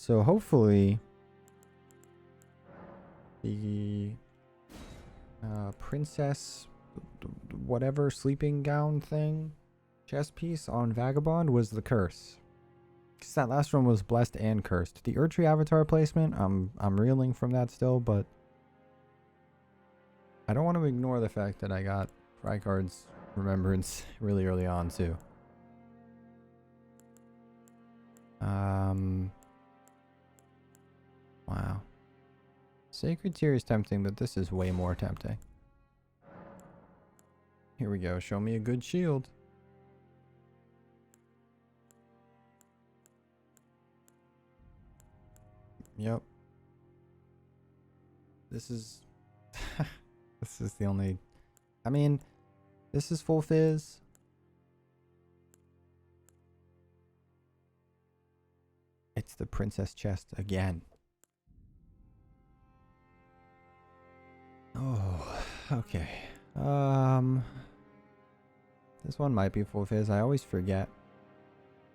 So hopefully the princess whatever sleeping gown thing chest piece on Vagabond was the curse. Because that last one was blessed and cursed. The Erdtree avatar placement, I'm reeling from that still, but I don't want to ignore the fact that I got Frykard's Remembrance really early on too. Wow. Sacred Tear is tempting, but this is way more tempting. Here we go. Show me a good shield. Yep. This is... this is the only... I mean, this is full fizz. It's the princess chest again. Oh, okay. This one might be full fizz. I always forget.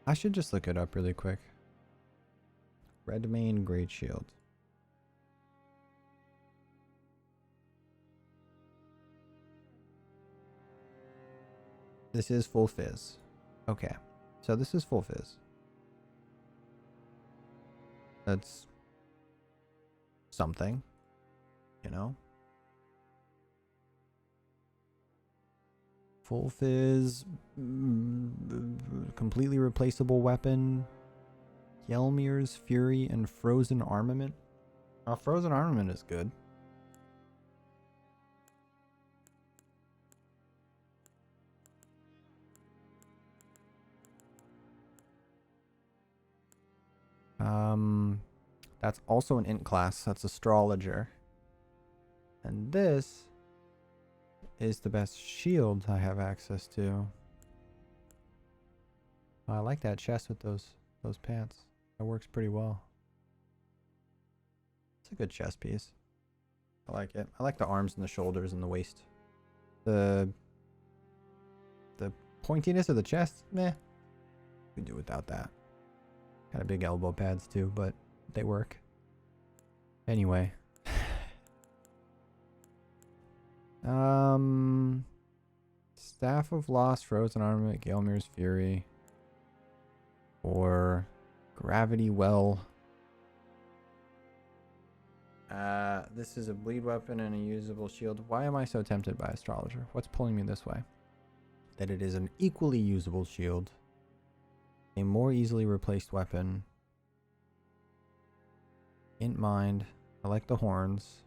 I should just look it up really quick. Red Mane Great Shield. This is full fizz. Okay. So this is full fizz. That's something, you know? Full fizz, completely replaceable weapon, Gelmir's Fury, and Frozen Armament. Frozen Armament is good. That's also an int class. That's Astrologer. And this is the best shield I have access to. I like that chest with those pants. That works pretty well. It's a good chest piece. I like it. I like the arms and the shoulders and the waist. The pointiness of the chest, meh. We do without that. Kind of big elbow pads too, but they work. Anyway. Staff of Lost, Frozen Armament, Gelmir's Fury. Or Gravity Well. This is a bleed weapon and a usable shield. Why am I so tempted by Astrologer? What's pulling me this way? That it is an equally usable shield. A more easily replaced weapon. Int Mind. I like the horns.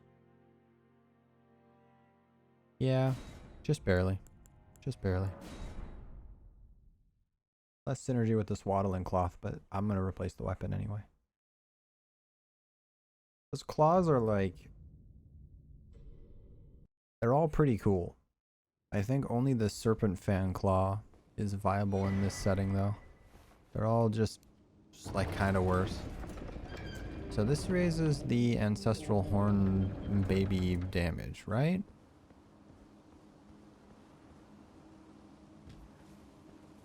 Yeah, just barely. Just barely. Less synergy with the swaddling cloth, but I'm going to replace the weapon anyway. Those claws are like... they're all pretty cool. I think only the Serpent Fan Claw is viable in this setting though. They're all just like kind of worse. So this raises the Ancestral Horn baby damage, right?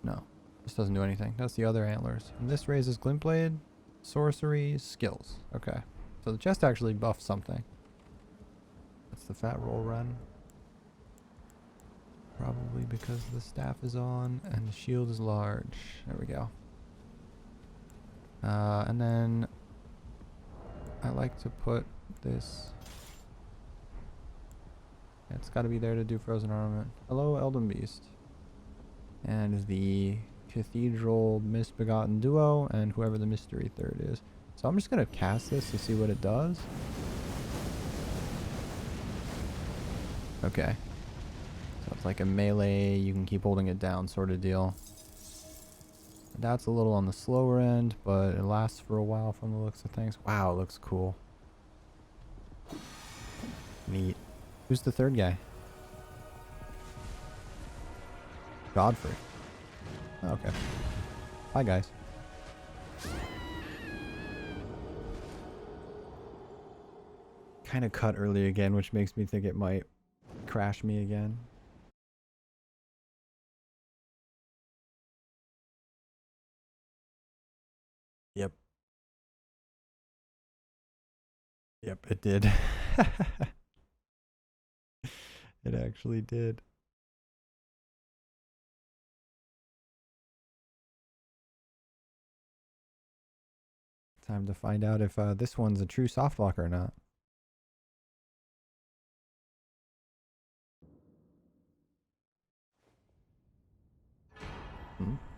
No, this doesn't do anything. That's the other antlers. And this raises Glint Blade, Sorcery, Skills. Okay. So the chest actually buffs something. That's the Fat Roll Run. Probably because the staff is on and the shield is large. There we go. And then I like to put this... it's got to be there to do Frozen Armament. Hello, Elden Beast. And the Cathedral Misbegotten Duo and whoever the Mystery Third is. So I'm just going to cast this to see what it does. Okay. So it's like a melee, you can keep holding it down sort of deal. That's a little on the slower end, but it lasts for a while from the looks of things. Wow, it looks cool. Neat. Who's the third guy? Godfrey. Oh, okay. Hi, guys. Kind of cut early again, which makes me think it might crash me again. Yep. Yep, it did. It actually did. Time to find out if this one's a true soft lock or not.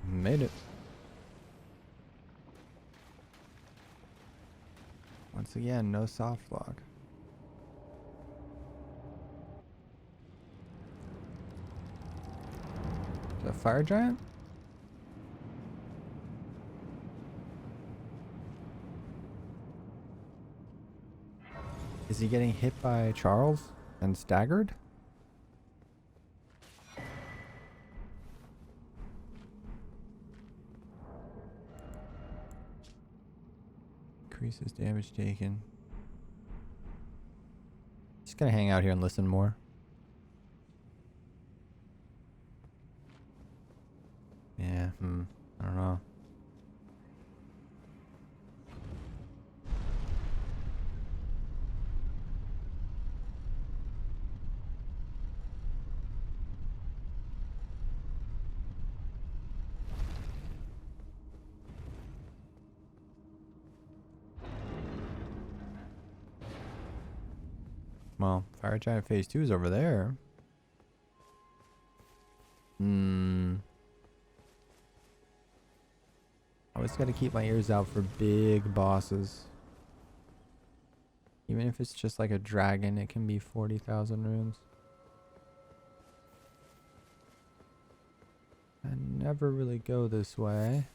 Made it. Once again, no soft lock. Is that a fire giant? Is he getting hit by Charles and staggered? Increases damage taken. Just gonna hang out here and listen more. Yeah, I don't know. Well, Fire Giant Phase 2 is over there. Always gotta keep my ears out for big bosses. Even if it's just like a dragon, it can be 40,000 runes. I never really go this way.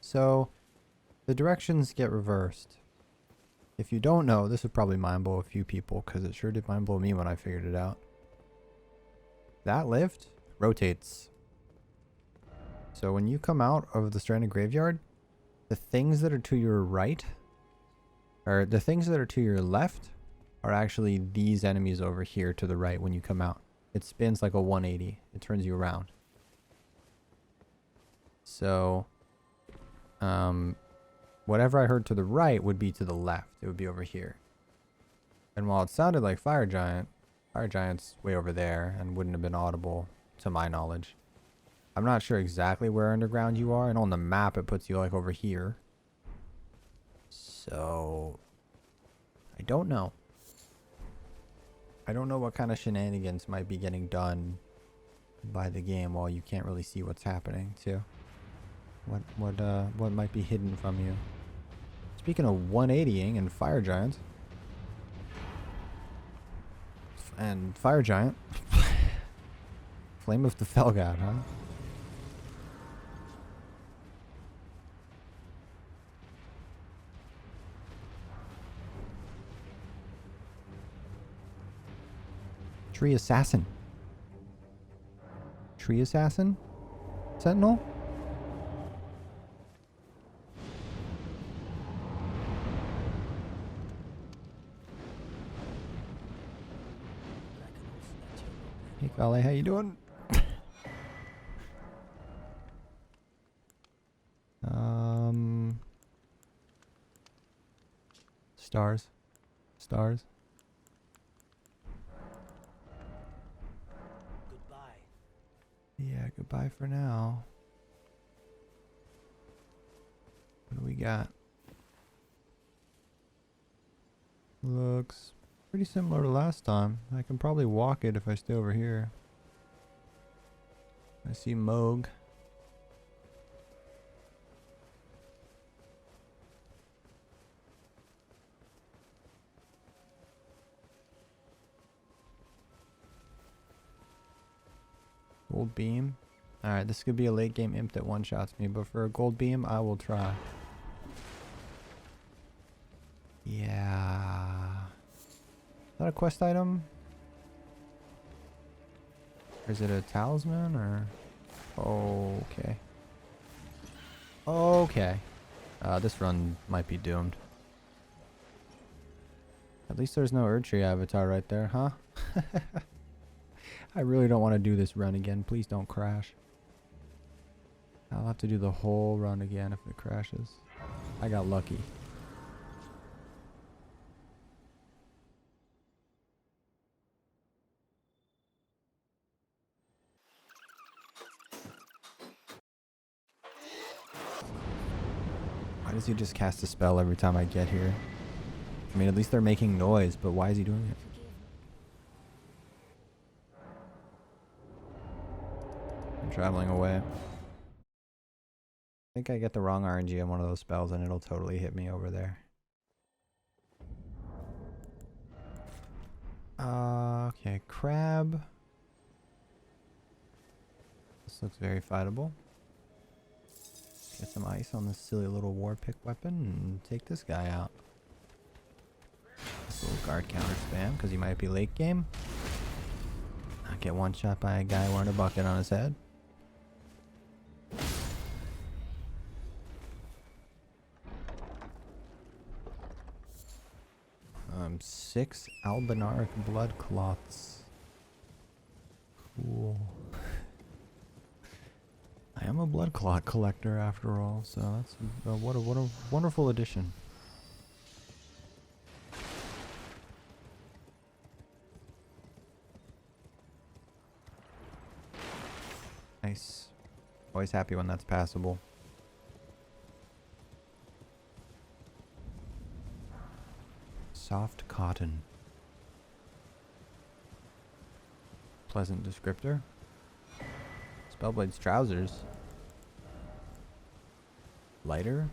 So, the directions get reversed. If you don't know, this would probably mind blow a few people, because it sure did mind blow me when I figured it out. That lift rotates. So when you come out of the Stranded Graveyard, the things that are to your right, or the things that are to your left, are actually these enemies over here to the right when you come out. It spins like a 180. It turns you around. So, whatever I heard to the right would be to the left. It would be over here. And while it sounded like Fire Giant's way over there and wouldn't have been audible to my knowledge. I'm not sure exactly where underground you are, and on the map it puts you like over here. So, I don't know. I don't know what kind of shenanigans might be getting done by the game while you can't really see what's happening too. What might be hidden from you? Speaking of 180ing and Fire Giant. And Fire Giant. Flame of the Felgod, huh? Tree Assassin. Tree Assassin? Sentinel? Hey, Valet, how you doing? Stars. Stars. Goodbye. Yeah, goodbye for now. What do we got? Looks pretty similar to last time. I can probably walk it if I stay over here. I see Moog. Gold beam. Alright, this could be a late game imp that one-shots me, but for a gold beam, I will try. Yeah. Is that a quest item? Or is it a talisman, or? Okay. Okay. This run might be doomed. At least there's no Erdtree avatar right there, huh? I really don't want to do this run again. Please don't crash. I'll have to do the whole run again if it crashes. I got lucky. Why does he just cast a spell every time I get here? I mean, at least they're making noise, but why is he doing it? I'm traveling away. I think I get the wrong RNG on one of those spells and it'll totally hit me over there. Okay, crab. This looks very fightable. Get some ice on this silly little war pick weapon and take this guy out. This little guard counter spam because he might be late game. Not get one shot by a guy wearing a bucket on his head. 6 albinaric blood clots. Cool. I am a blood clot collector after all, so that's what a wonderful addition. Nice. Always happy when that's passable. Soft cotton. Pleasant descriptor. Spellblade's trousers. Lighter?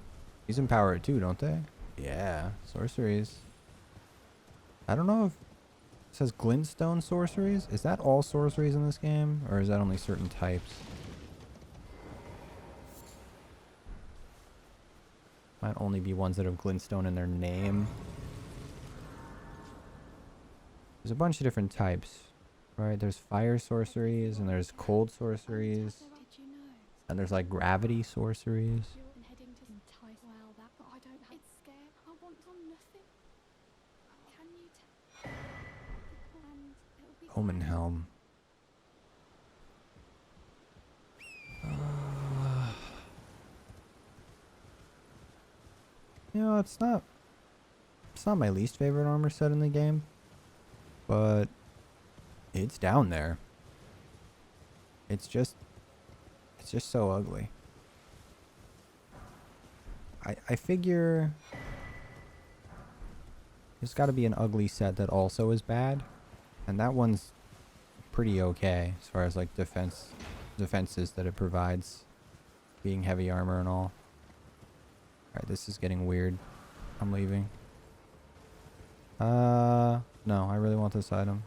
These empower it too, don't they? Yeah. Sorceries. I don't know if it says glintstone sorceries. Is that all sorceries in this game? Or is that only certain types? Might only be ones that have glintstone in their name. There's a bunch of different types. Right, there's fire sorceries, and there's cold sorceries, and there's like gravity sorceries. Omen Helm. You know, it's not my least favorite armor set in the game, but it's down there. It's just so ugly. I figure there's got to be an ugly set that also is bad, and that one's pretty okay as far as like defenses that it provides, being heavy armor and all. Alright, this is getting weird. I'm leaving. No, I really want this item.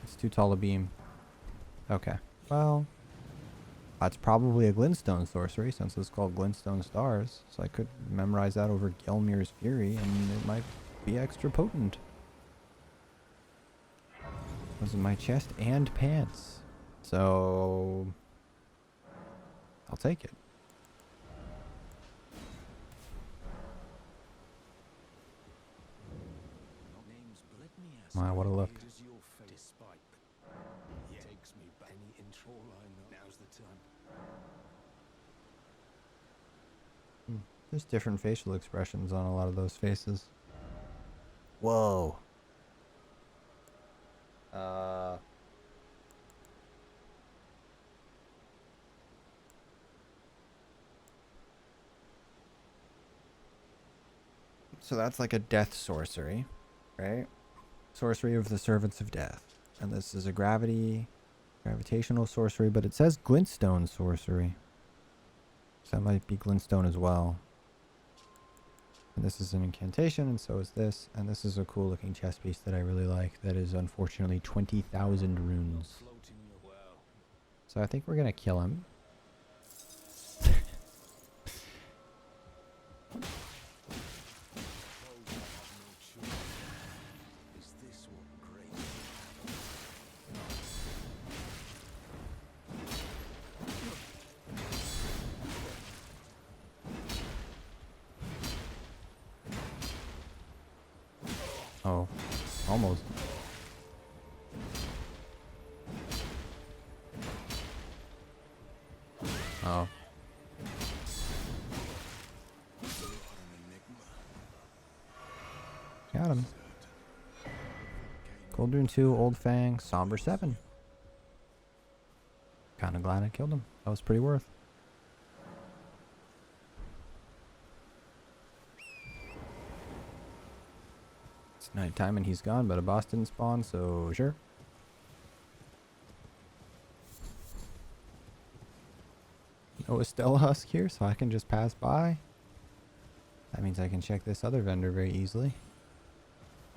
It's too tall a beam. Okay. Well, that's probably a glintstone sorcery since it's called glintstone stars. So I could memorize that over Gelmir's Fury and it might be extra potent. Those are my chest and pants. So I'll take it. Wow, what a look. There's different facial expressions on a lot of those faces. Whoa. So that's like a death sorcery, right? Sorcery of the Servants of Death. And this is a gravitational sorcery, but it says glintstone sorcery. So that might be glintstone as well. And this is an incantation, and so is this. And this is a cool looking chest piece that I really like. That is unfortunately 20,000 runes. So I think we're going to kill him. Oh, almost. Oh. Got him. Goldrune 2, Old Fang, Somber 7. Kinda glad I killed him. That was pretty worth. It's nighttime and he's gone, but a boss didn't spawn, so sure. No Estella Husk here, so I can just pass by. That means I can check this other vendor very easily.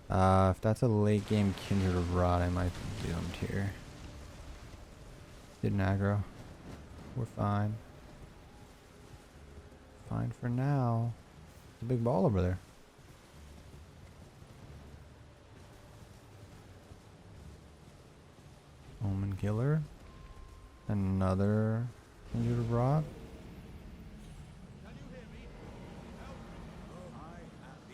If that's a late game Kindred of Rot, I might be doomed here. Didn't aggro. We're fine. Fine for now. There's a big ball over there. Omen Killer. Another Kindred of Rot.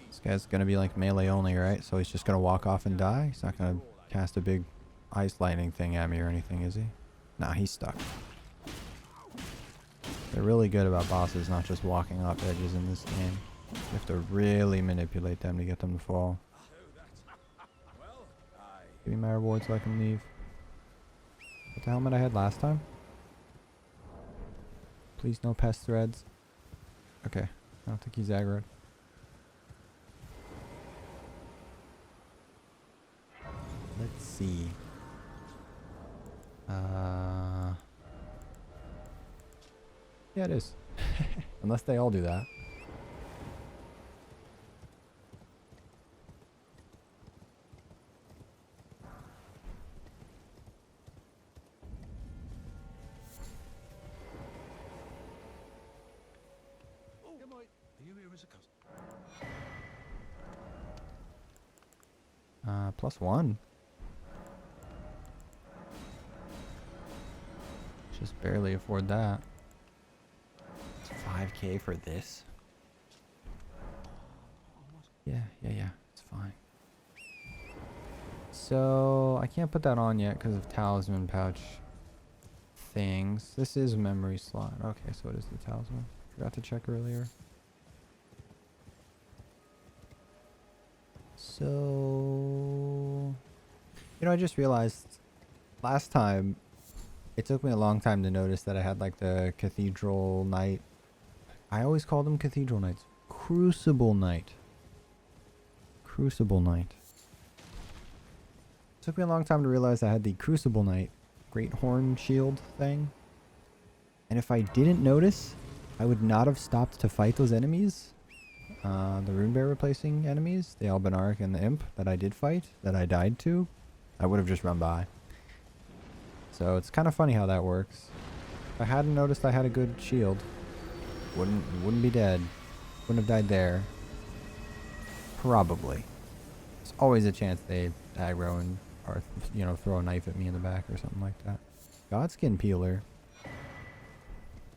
This guy's gonna be like melee only, right? So he's just gonna walk off and die? He's not gonna cast a big ice lightning thing at me or anything, is he? Nah, he's stuck. They're really good about bosses not just walking off edges in this game. You have to really manipulate them to get them to fall. Give me my reward so I can leave. What the helmet I had last time? Please no pest threads. Okay, I don't think he's aggroed. Let's see. Yeah, it is. Unless they all do that. +1. Just barely afford that. It's 5K for this. Yeah, it's fine. So I can't put that on yet because of talisman pouch things. This is a memory slot. Okay, so it is the talisman. Forgot to check earlier. So, you know, I just realized last time it took me a long time to notice that I had like the Cathedral Knight. I always called them Cathedral Knights. Crucible Knight. Crucible Knight. It took me a long time to realize I had the Crucible Knight Great Horn Shield thing. And if I didn't notice, I would not have stopped to fight those enemies. The Rune Bear replacing enemies, the Albinaric and the Imp that I did fight, that I died to, I would have just run by. So it's kind of funny how that works. If I hadn't noticed I had a good shield, wouldn't be dead. Wouldn't have died there. Probably. There's always a chance they aggro and, or you know, throw a knife at me in the back or something like that. Godskin Peeler.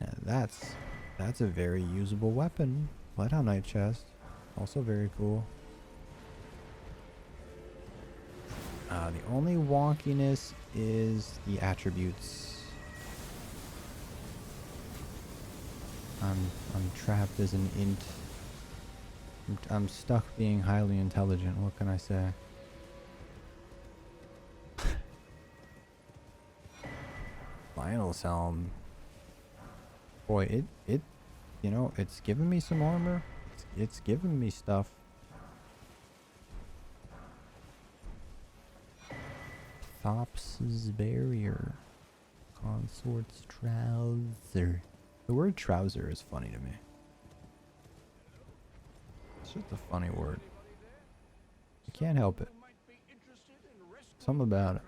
Yeah, that's a very usable weapon. Bloodhound Knight chest. Also very cool. The only wonkiness is the attributes. I'm trapped as an int. I'm stuck being highly intelligent. What can I say? Lionel's Helm. Boy, it you know, it's giving me some armor. It's giving me stuff. Thops's Barrier. Consort's Trouser. The word trouser is funny to me. It's just a funny word. I can't help it. Something about it.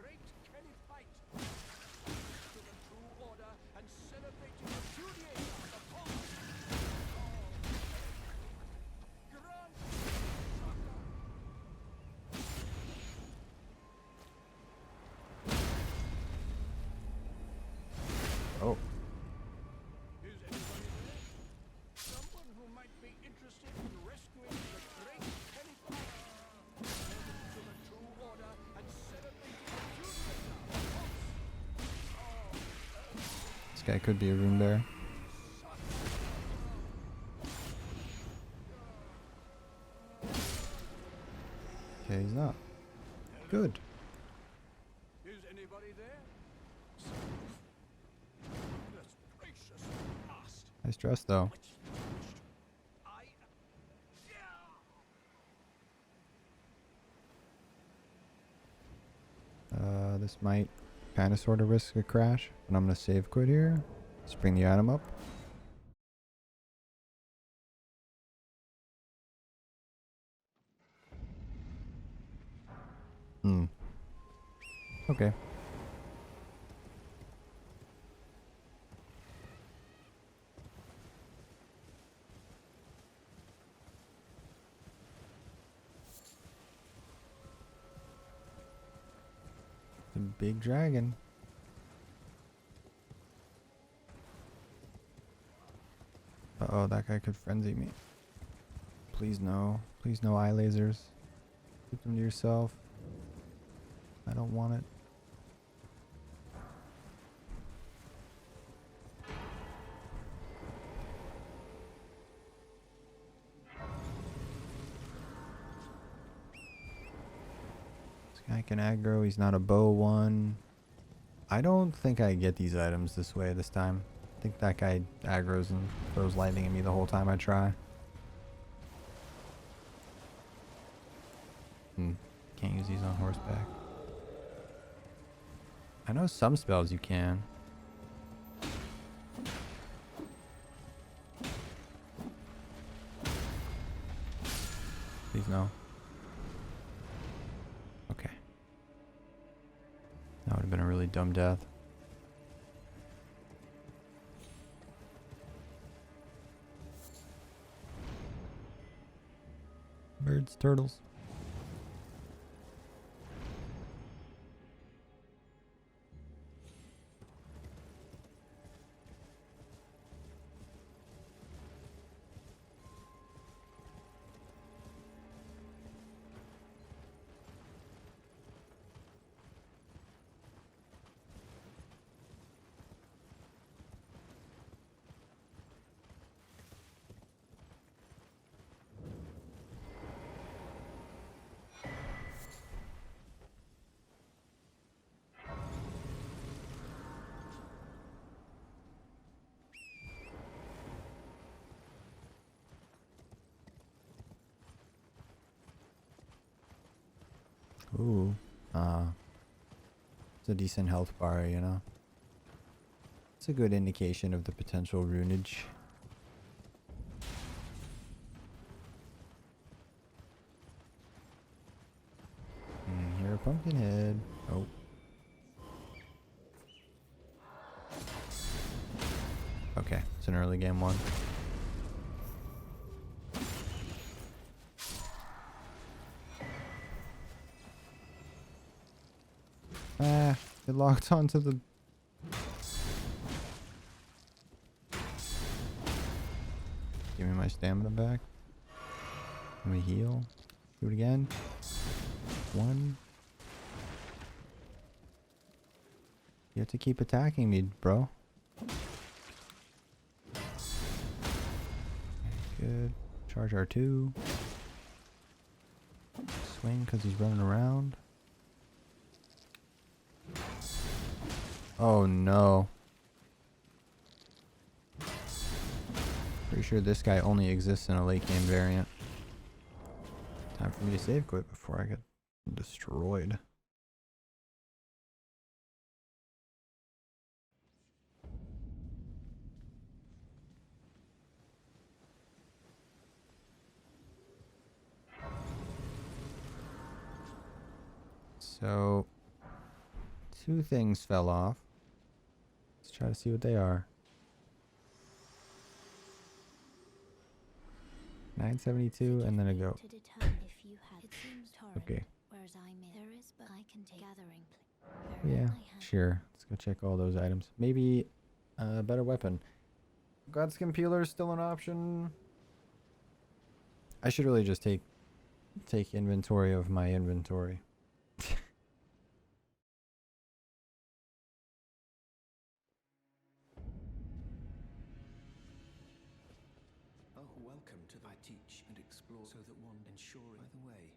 Oh. This guy could be a Rune Bear. Okay, he's not. Good. Is anybody there? Goodness gracious, past. Nice dress though. I. This might kind of sort of risk a crash, but I'm gonna save quit here. Let's bring the item up. Okay. The big dragon. Uh-oh, that guy could frenzy me. Please no. Please no eye lasers. Keep them to yourself. I don't want it. This guy can aggro. He's not a bow one. I don't think I get these items this way this time. I think that guy aggroes and throws lightning at me the whole time I try. Can't use these on horseback. I know some spells you can. Please no. Okay. That would have been a really dumb death. Birds, turtles. Ooh. It's a decent health bar, you know. It's a good indication of the potential runage. Here a pumpkin head. Oh. Okay, it's an early game one. Ah, it locked onto the... Give me my stamina back. Let me heal. Do it again. One. You have to keep attacking me, bro. Good. Charge R2. Swing because he's running around. Oh no. Pretty sure this guy only exists in a late game variant. Time for me to save quit before I get destroyed. So, two things fell off. Let's try to see what they are. 972 and then a go. Okay. Yeah, sure. Let's go check all those items. Maybe a better weapon. Godskin peeler is still an option. I should really just take inventory of my inventory. Oh, welcome to I teach and explore so that one ensure by the way.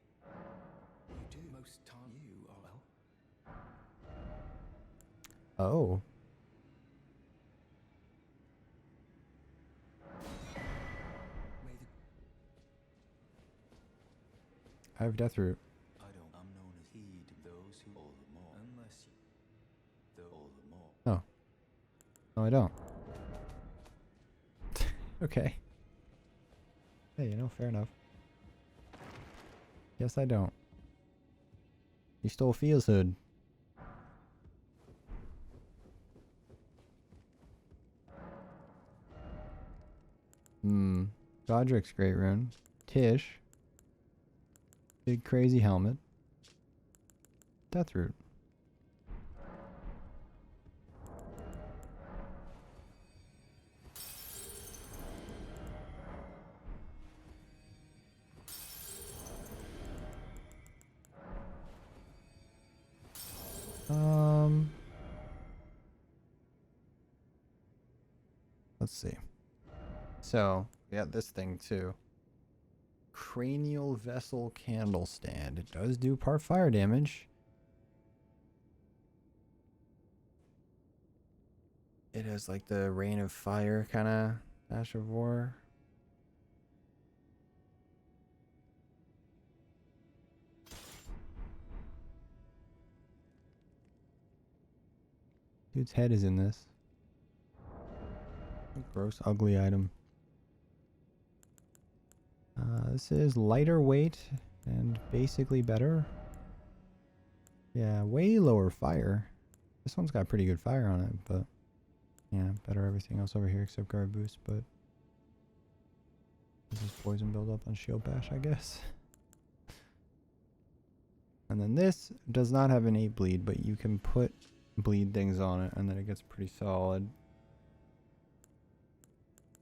You do. Most time you are well. Oh. May the I have death root. I don't. I'm known as heed those who all the more. Unless you. The all the more. Oh. No, I don't. Okay. Hey, you know, fair enough. Yes, I don't. You stole Fia's hood. Godric's great rune. Tish. Big crazy helmet. Deathroot. Let's see. So, we got this thing too. Cranial Vessel Candle Stand. It does do part fire damage. It has like the Rain of Fire kind of Ash of War. Dude's head is in this. Gross, ugly item. This is lighter weight and basically better. Yeah, way lower fire. This one's got pretty good fire on it, but yeah, better everything else over here except guard boost, but this is poison build up on shield bash, I guess. And then this does not have an 8 bleed, but you can put bleed things on it and then it gets pretty solid.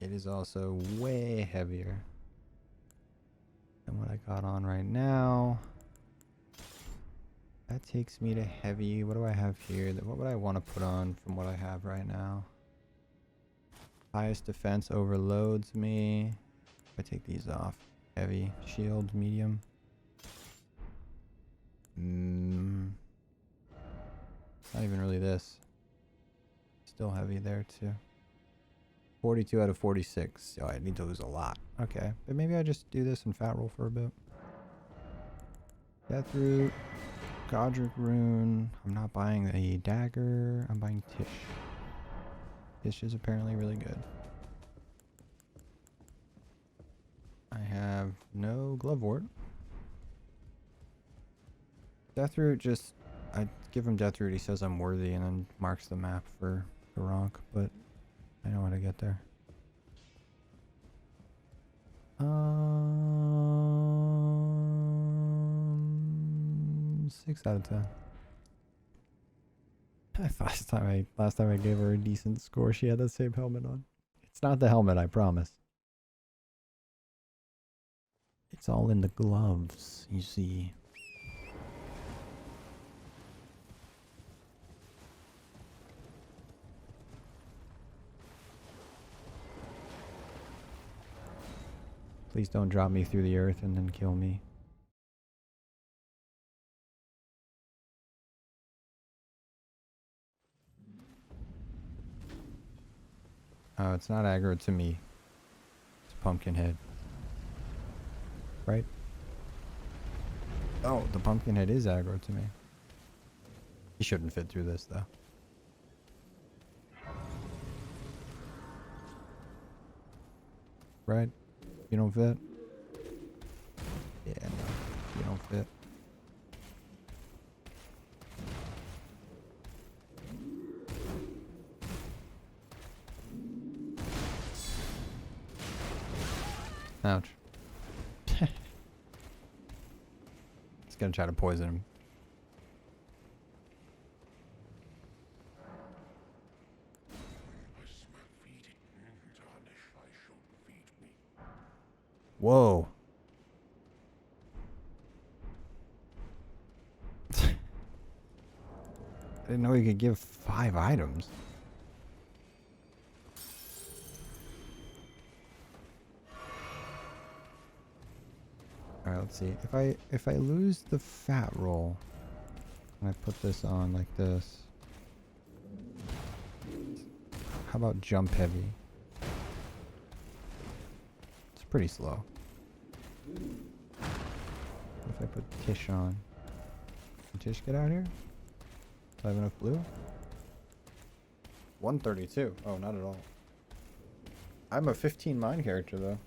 It is also way heavier than what I got on right now. That takes me to heavy. What do I have here? What would I want to put on from what I have right now? Highest defense overloads me. If I take these off. Heavy. Shield. Medium. Not even really this. Still heavy there too. 42 out of 46. Oh, I need to lose a lot. Okay. But maybe I just do this and fat roll for a bit. Deathroot. Godric rune. I'm not buying a dagger. I'm buying Tish. Tish is apparently really good. I have no Glovewort. Deathroot just... I give him Deathroot, he says I'm worthy, and then marks the map for the rock, but I know how to get there. 6 out of 10. I thought last time I gave her a decent score, she had the same helmet on. It's not the helmet, I promise. It's all in the gloves, you see. Please don't drop me through the earth and then kill me. Oh, it's not aggro to me. It's Pumpkinhead. Right? Oh, the Pumpkinhead is aggro to me. He shouldn't fit through this, though. Right? You don't fit? Yeah, no. You don't fit. Ouch. It's gonna try to poison him. Whoa. I didn't know he could give 5 items. All right, let's see. If I lose the fat roll, and I put this on like this. How about jump heavy? It's pretty slow. If I put Tish on, can Tish get out here? Do I have enough blue? 132. Oh, not at all. I'm a 15 mine character though.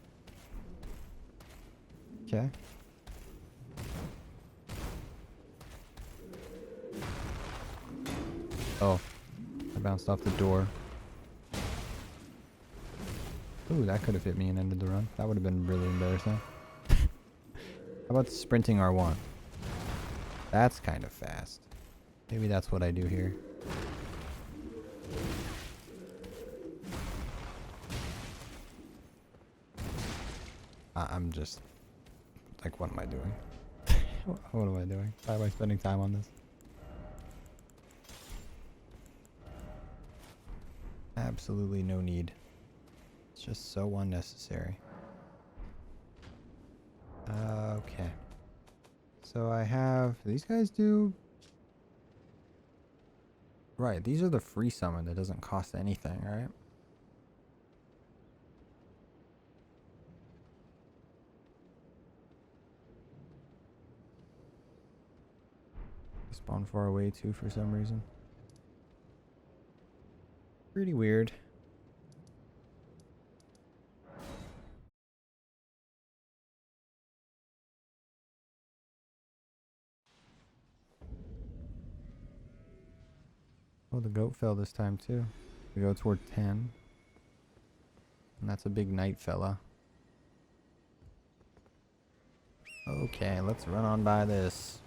Okay. Oh, I bounced off the door. Ooh, that could have hit me and ended the run. That would have been really embarrassing. How about sprinting R1? That's kind of fast. Maybe that's what I do here. I'm just... Like, what am I doing? What am I doing? Why am I spending time on this? Absolutely no need. It's just so unnecessary. Okay. So I have... These guys do... Right, these are the free summon that doesn't cost anything, right? Spawn far away too for some reason. Pretty weird. Oh, the goat fell this time too. The goat's worth 10. And that's a big knight fella. Okay, let's run on by this.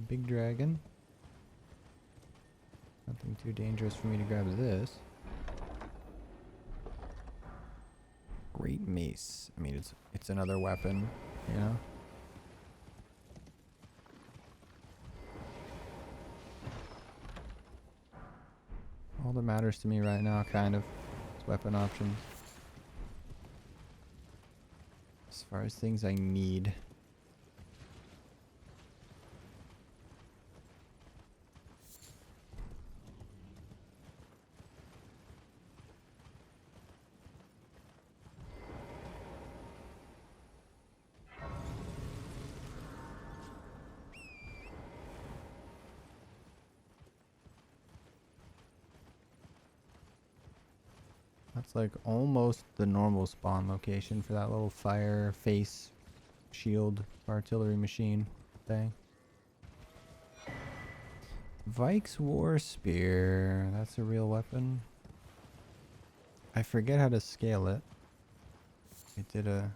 Big dragon. Nothing too dangerous for me to grab this. Great mace. I mean, it's another weapon, you know? All that matters to me right now, kind of, is weapon options. As far as things I need. That's like almost the normal spawn location for that little fire face shield artillery machine thing. Vike's War Spear. That's a real weapon. I forget how to scale it. I did a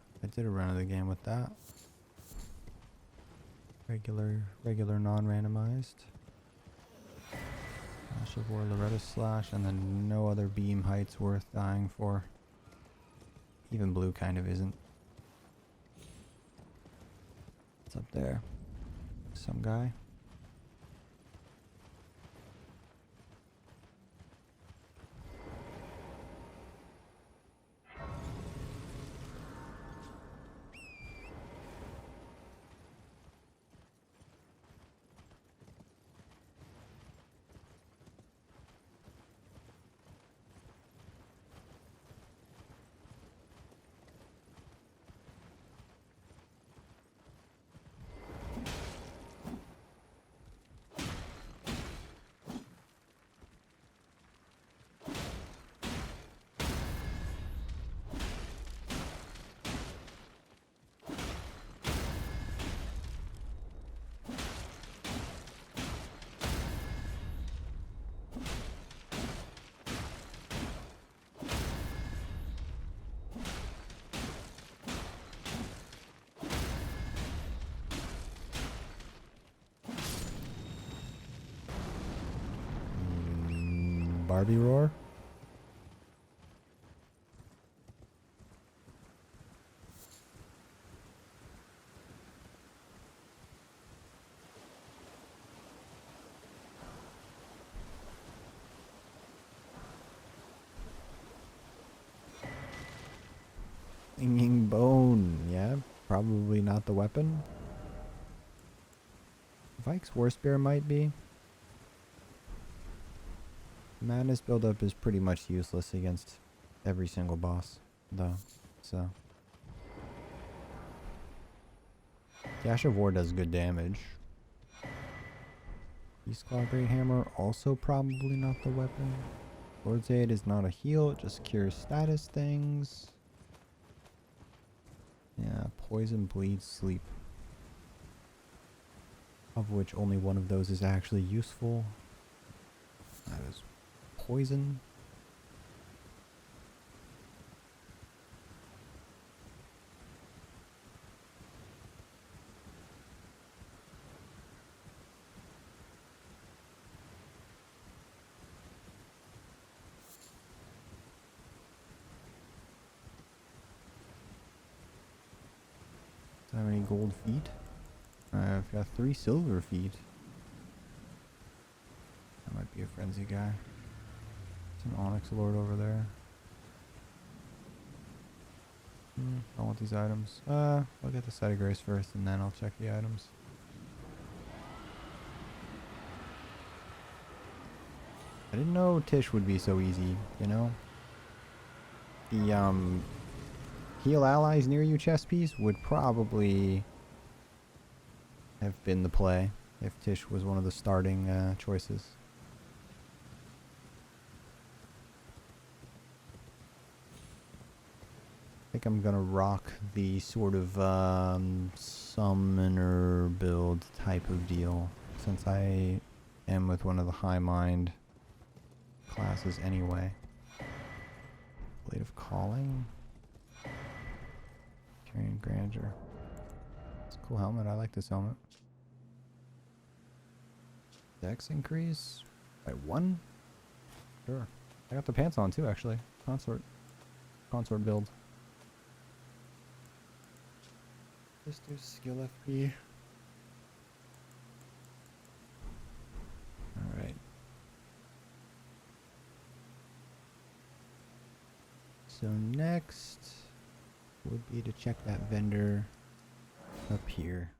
run of the game with that. Regular non-randomized. Slash of War, Loretta Slash, and then no other beam heights worth dying for. Even blue kind of isn't. What's up there? Some guy. Barbie Roar? Clinging bone. Yeah, probably not the weapon. Vike's War Spear might be. Madness buildup is pretty much useless against every single boss, though. So. Gash of War does good damage. Beast Claw Great Hammer, also probably not the weapon. Lord's Aid is not a heal, it just cures status things. Yeah, Poison, Bleed, Sleep. Of which only one of those is actually useful. That is Poison. Do I have any gold feet? I've got 3 silver feet. That might be a frenzy guy. There's an Onyx Lord over there. I want these items. I'll get the Site of Grace first and then I'll check the items. I didn't know Tish would be so easy, you know? The, heal allies near you chess piece would probably have been the play if Tish was one of the starting choices. I think I'm gonna rock the sort of summoner build type of deal since I am with one of the high mind classes anyway. Blade of Calling. Carrying Grandeur. It's a cool helmet. I like this helmet. Dex increase by 1? Sure. I got the pants on too, actually. Consort build. Just do skill FP. Alright. So next would be to check that vendor up here.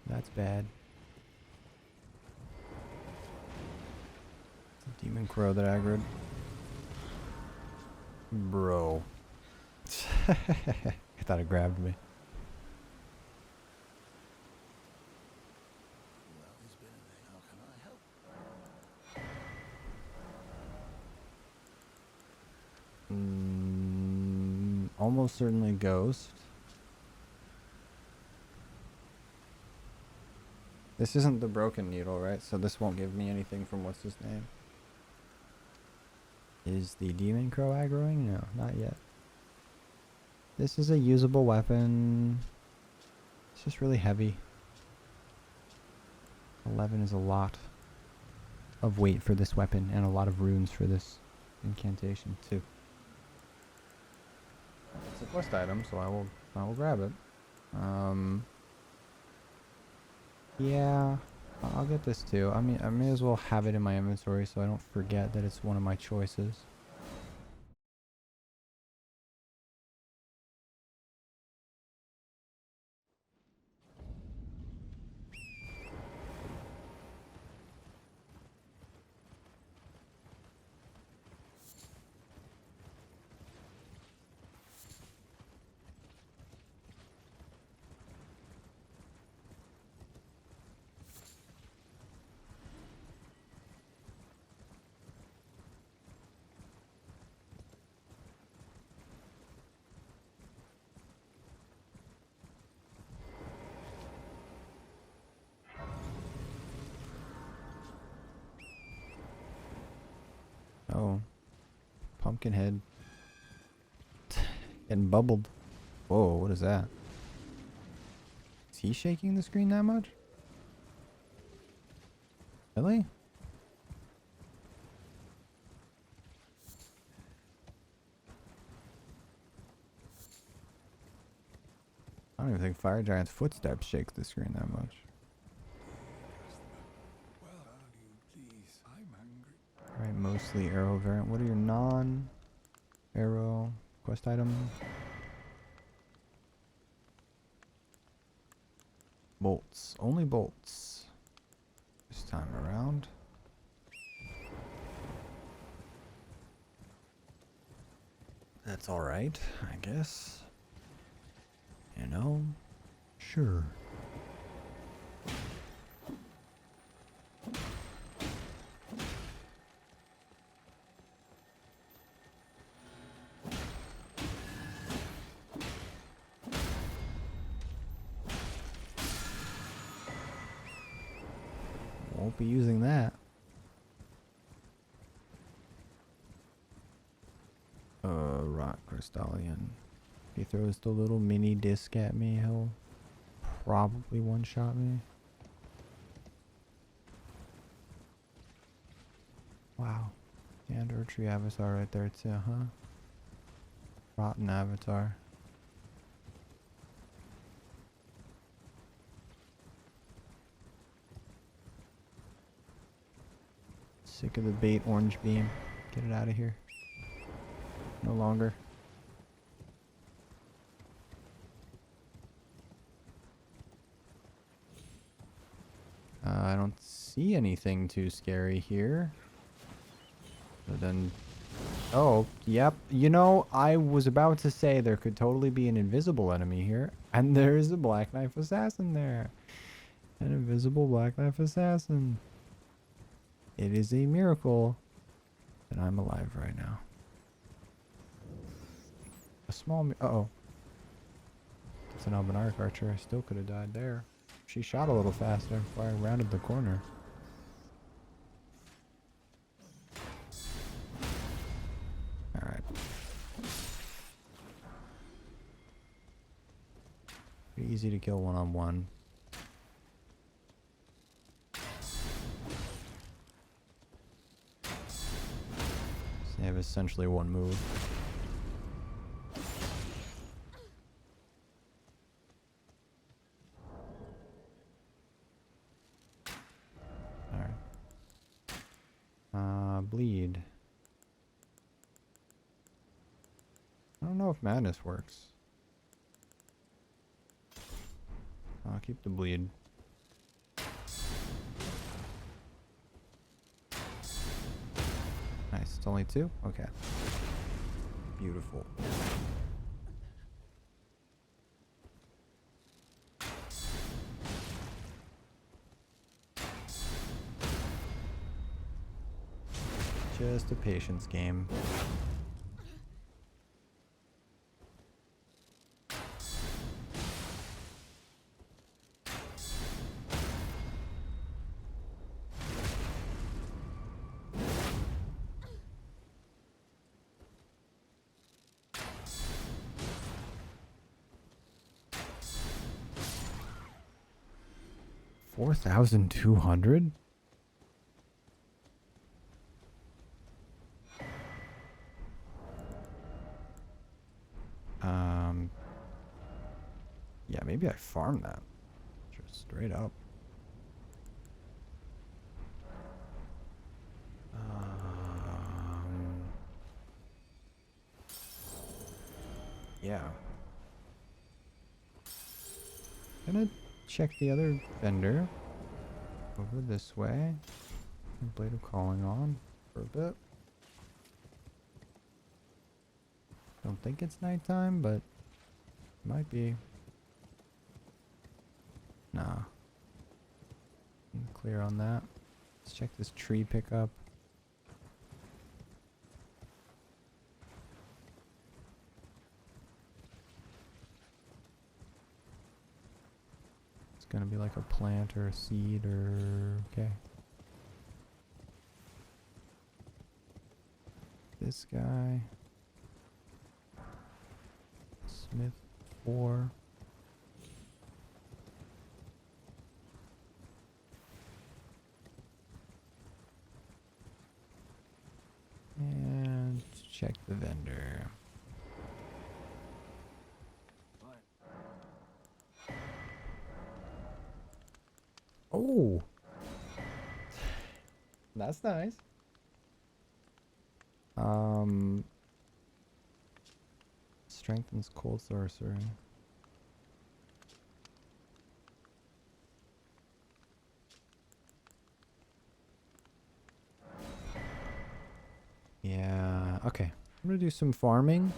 That's bad. It's a demon crow that aggroed. Bro. I thought it grabbed me. Well, there's been a thing. How can I help? Almost certainly ghost. This isn't the broken needle, right? So this won't give me anything from what's his name. Is the demon crow aggroing? No, not yet. This is a usable weapon. It's just really heavy. 11 is a lot of weight for this weapon and a lot of runes for this incantation too. It's a quest item, so I will grab it. Yeah, I'll get this too. I mean, I may as well have it in my inventory so I don't forget that it's one of my choices. pumpkin head. Getting bubbled. Whoa, what is that? Is he shaking the screen that much? Really? I don't even think Fire Giant's footsteps shake the screen that much. Well, you please. I'm hungry. Alright, mostly arrow variant. What are your non-arrow quest items? Bolts. Only bolts. This time around. That's alright, I guess. You know? Sure. Won't be using that. Rock Crystallion. If he throws the little mini disc at me, he'll probably one-shot me. Wow. And Archery Avatar right there too, huh? Rotten Avatar. Sick of the bait orange beam. Get it out of here. No longer. I don't see anything too scary here. But then... Oh, yep. You know, I was about to say there could totally be an invisible enemy here. And there is a Black Knife Assassin there. An invisible Black Knife Assassin. It is a miracle that I'm alive right now. A small... Uh-oh. It's an Albinaric Archer. I still could have died there. She shot a little faster before I rounded the corner. Alright. Pretty easy to kill one-on-one. So they have essentially one move. Bleed. I don't know if madness works. I'll keep the bleed. Nice, it's only 2? Okay. Beautiful. Just a patience game. $4,200? Yeah, maybe I farm that. Just straight up. Yeah. Gonna check the other vendor over this way. Blade of Calling on for a bit. Don't think it's nighttime, but it might be. Nah. I'm clear on that. Let's check this tree pickup. It's gonna be like a plant or a seed or... Okay. this guy. Smith 4. And check the vendor. Oh, that's nice. Strengthens cold sorcery. Yeah, okay. I'm gonna do some farming.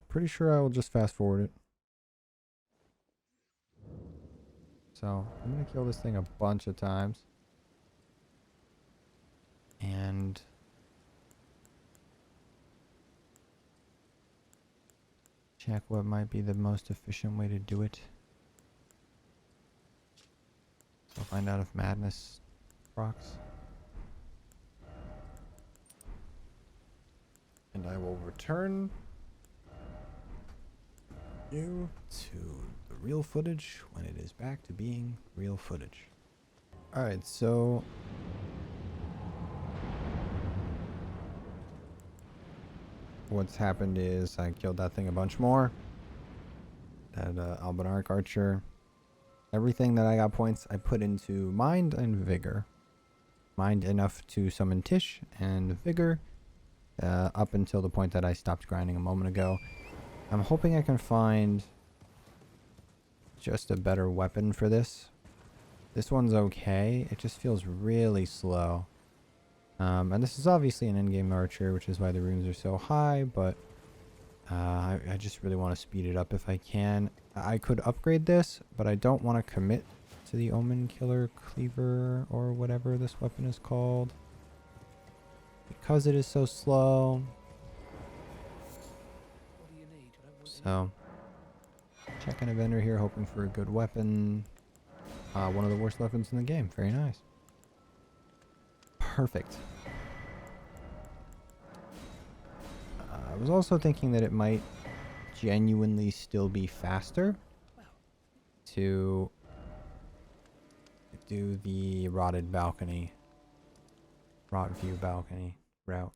Pretty sure I will just fast forward it. So I'm gonna kill this thing a bunch of times. And check what might be the most efficient way to do it. So find out if madness procs. And I will return you to the real footage when it is back to being real footage. Alright, so what's happened is I killed that thing a bunch more. That Albanarch archer. Everything that I got points I put into mind and vigor. Mind enough to summon Tish, and vigor up until the point that I stopped grinding a moment ago. I'm hoping I can find just a better weapon for this. This one's okay. It just feels really slow. And this is obviously an in-game archer, which is why the runes are so high, but I just really want to speed it up if I can. I could upgrade this, but I don't want to commit to the Omen Killer Cleaver or whatever this weapon is called, because it is so slow. So, checking a vendor here, hoping for a good weapon. One of the worst weapons in the game. Very nice. Perfect. I was also thinking that it might genuinely still be faster to do the rotted balcony, rot view balcony route.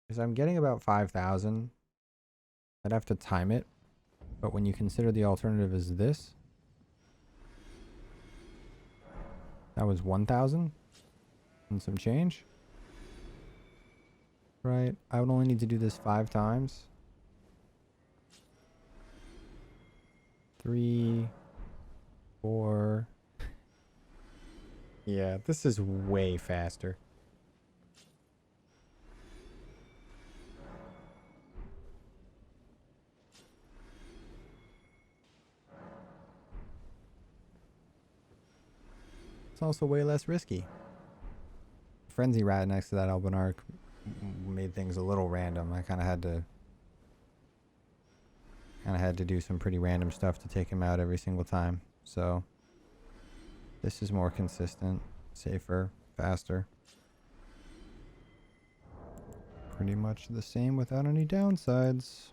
Because I'm getting about 5,000. I'd have to time it, but when you consider the alternative is this, that was 1,000 and some change. Right, I would only need to do this 5 times. 3, 4. Yeah, this is way faster. It's also way less risky. Frenzy Rat next to that Albanarch made things a little random. I kind of had to do some pretty random stuff to take him out every single time. So this is more consistent, safer, faster. Pretty much the same without any downsides.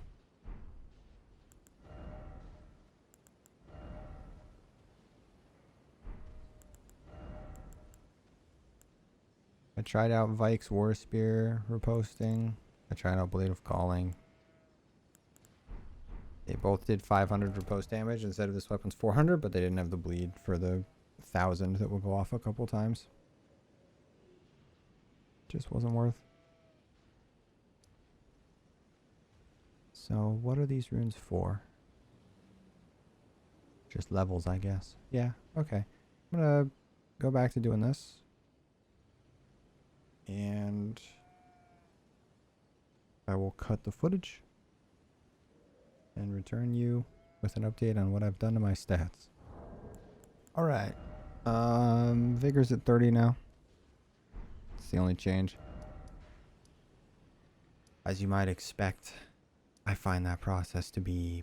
I tried out Vike's War Spear reposting. I tried out Blade of Calling. They both did 500 riposte damage instead of this weapon's 400, but they didn't have the bleed for the 1,000 that will go off a couple times. Just wasn't worth. So what are these runes for? Just levels, I guess. Yeah, okay. I'm gonna go back to doing this. And I will cut the footage and return you with an update on what I've done to my stats. Alright. Vigor's at 30 now. It's the only change. As you might expect, I find that process to be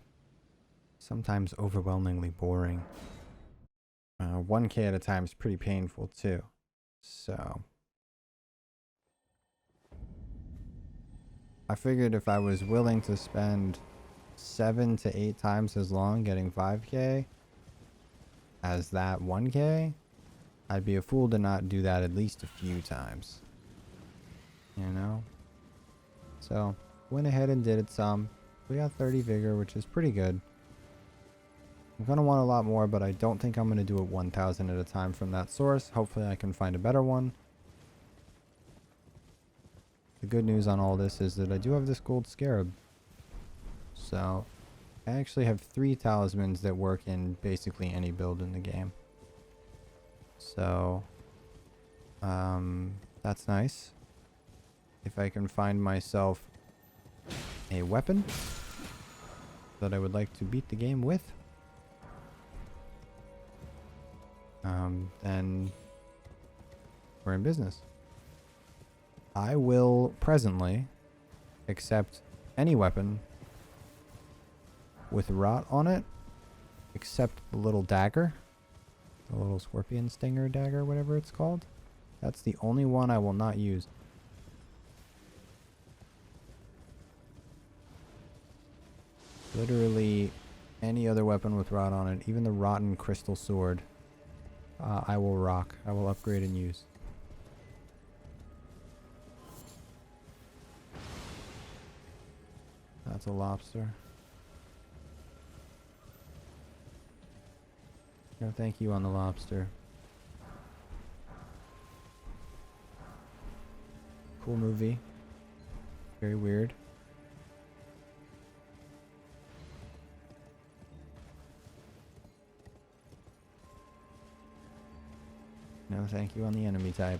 sometimes overwhelmingly boring. 1k at a time is pretty painful too. So I figured if I was willing to spend 7 to 8 times as long getting 5k as that 1k, I'd be a fool to not do that at least a few times. You know? So, went ahead and did it some. We got 30 vigor, which is pretty good. I'm going to want a lot more, but I don't think I'm going to do it 1,000 at a time from that source. Hopefully I can find a better one. The good news on all this is that I do have this gold scarab. So, I actually have 3 talismans that work in basically any build in the game. So, that's nice. If I can find myself a weapon that I would like to beat the game with, then we're in business. I will presently accept any weapon with rot on it, except the little dagger, the little scorpion stinger dagger, whatever it's called. That's the only one I will not use. Literally any other weapon with rot on it, even the rotten crystal sword, I will rock. I will upgrade and use. That's a lobster. No, thank you on the lobster. Cool movie. Very weird. No, thank you on the enemy type.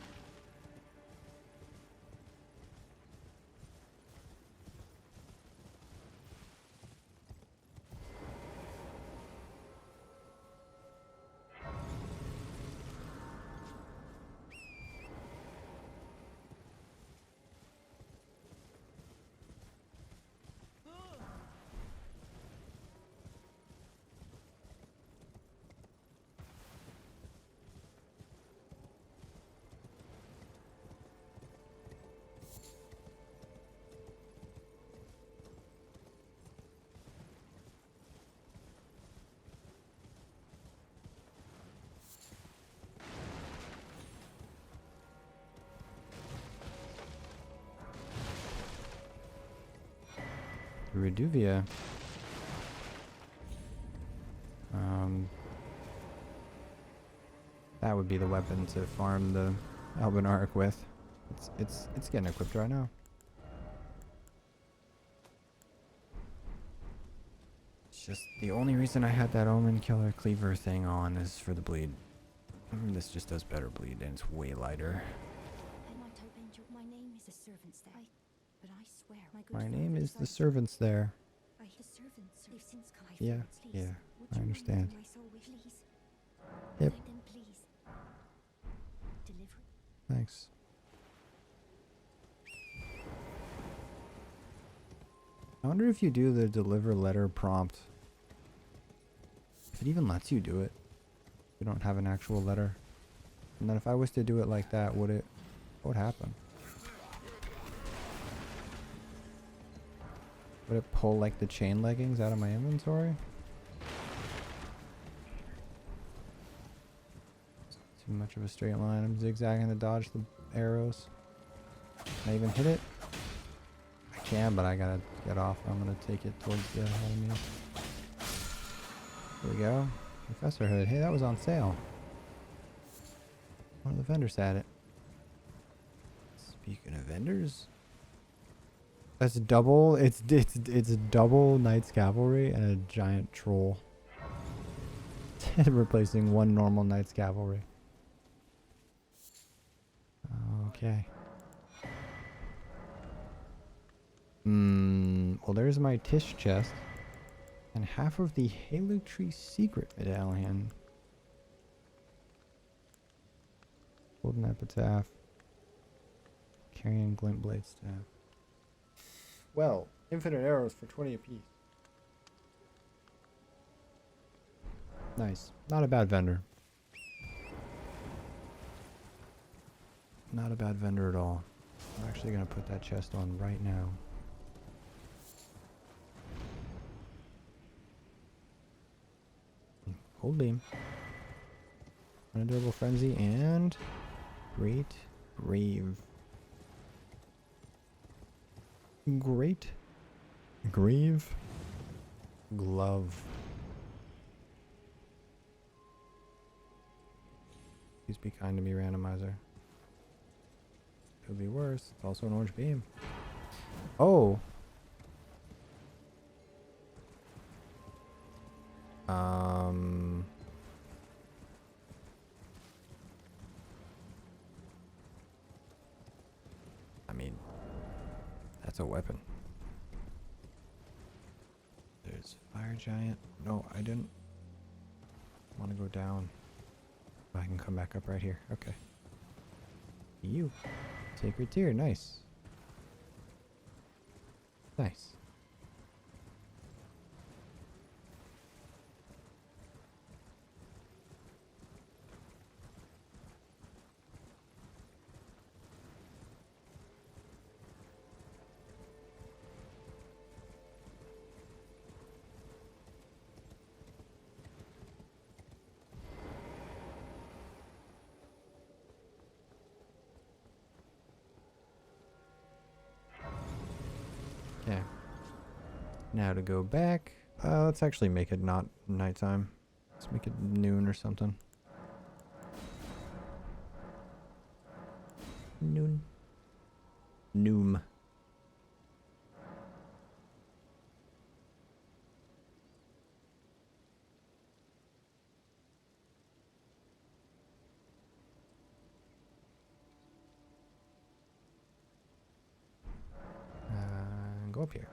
Reduvia. That would be the weapon to farm the Albinaric with. It's getting equipped right now. It's just the only reason I had that Omen Killer Cleaver thing on is for the bleed. This just does better bleed and it's way lighter. My name is the servants there. But I swear My name is the servants there. The servants have since come. Yeah, I understand. Yep. Please. Deliver. Thanks. I wonder if you do the deliver letter prompt, if it even lets you do it. You don't have an actual letter. And then if I was to do it like that, what would happen? Would it pull like the chain leggings out of my inventory? Too much of a straight line. I'm zigzagging to dodge the arrows. Can I even hit it? I can, but I gotta get off. I'm gonna take it towards the enemy. There we go. Professor Hood. Hey, that was on sale. One of the vendors had it. Speaking of vendors, that's double. It's double Knights Cavalry and a giant troll, replacing one normal Knights Cavalry. Okay. Well, there's my Tish chest and half of the Halo Tree secret medallion. Golden epitaph. Carrying glint blade staff. Well, infinite arrows for 20 apiece. Nice. Not a bad vendor. Not a bad vendor at all. I'm actually going to put that chest on right now. Cold beam. Unendurable frenzy and great grave. Great grave glove. Please be kind to me, randomizer. Could be worse. It's also an orange beam. Oh. I mean, that's a weapon. There's fire giant. No, I didn't want to go down. I can come back up right here. Okay. You. Sacred tear. Nice. Nice. Okay. Now to go back. Let's actually make it not nighttime. Let's make it noon or something. Noon. Noom. Go up here.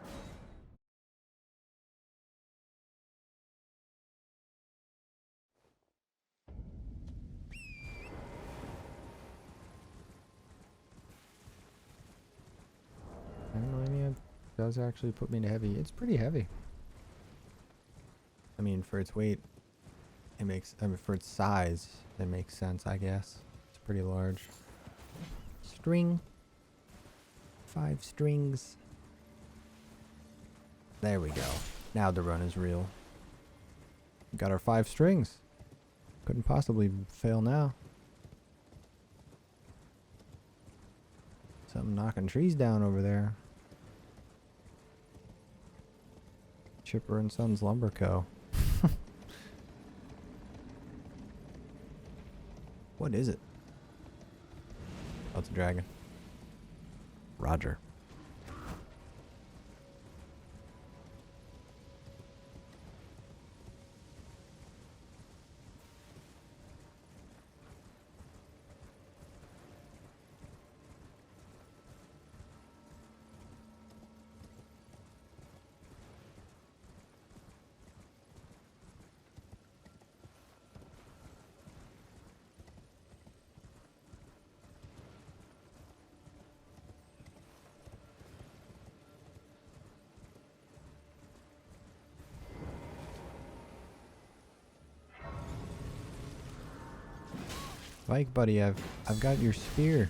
I don't know, maybe it does actually put me to heavy. It's pretty heavy. I mean, for its weight, it makes, I mean, for its size, it makes sense, I guess. It's pretty large. String. 5 strings. There we go. Now the run is real. Got our 5 strings. Couldn't possibly fail now. Something knocking trees down over there. Chipper and Sons Lumber Co. What is it? Oh, it's a dragon. Roger. Like, buddy, I've got your spear.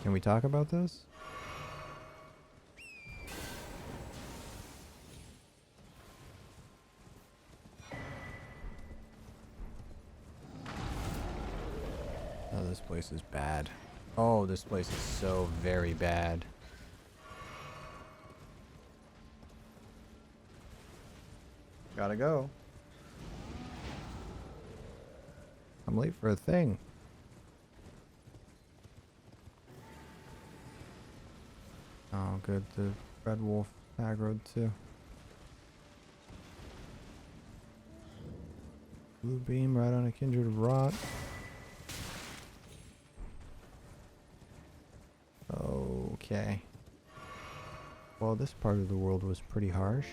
Can we talk about this? Oh, this place is bad. Oh, this place is so very bad. Gotta go. I'm late for a thing. Oh, good. The red wolf aggroed too. Blue beam right on a kindred rot. Okay. Well, this part of the world was pretty harsh.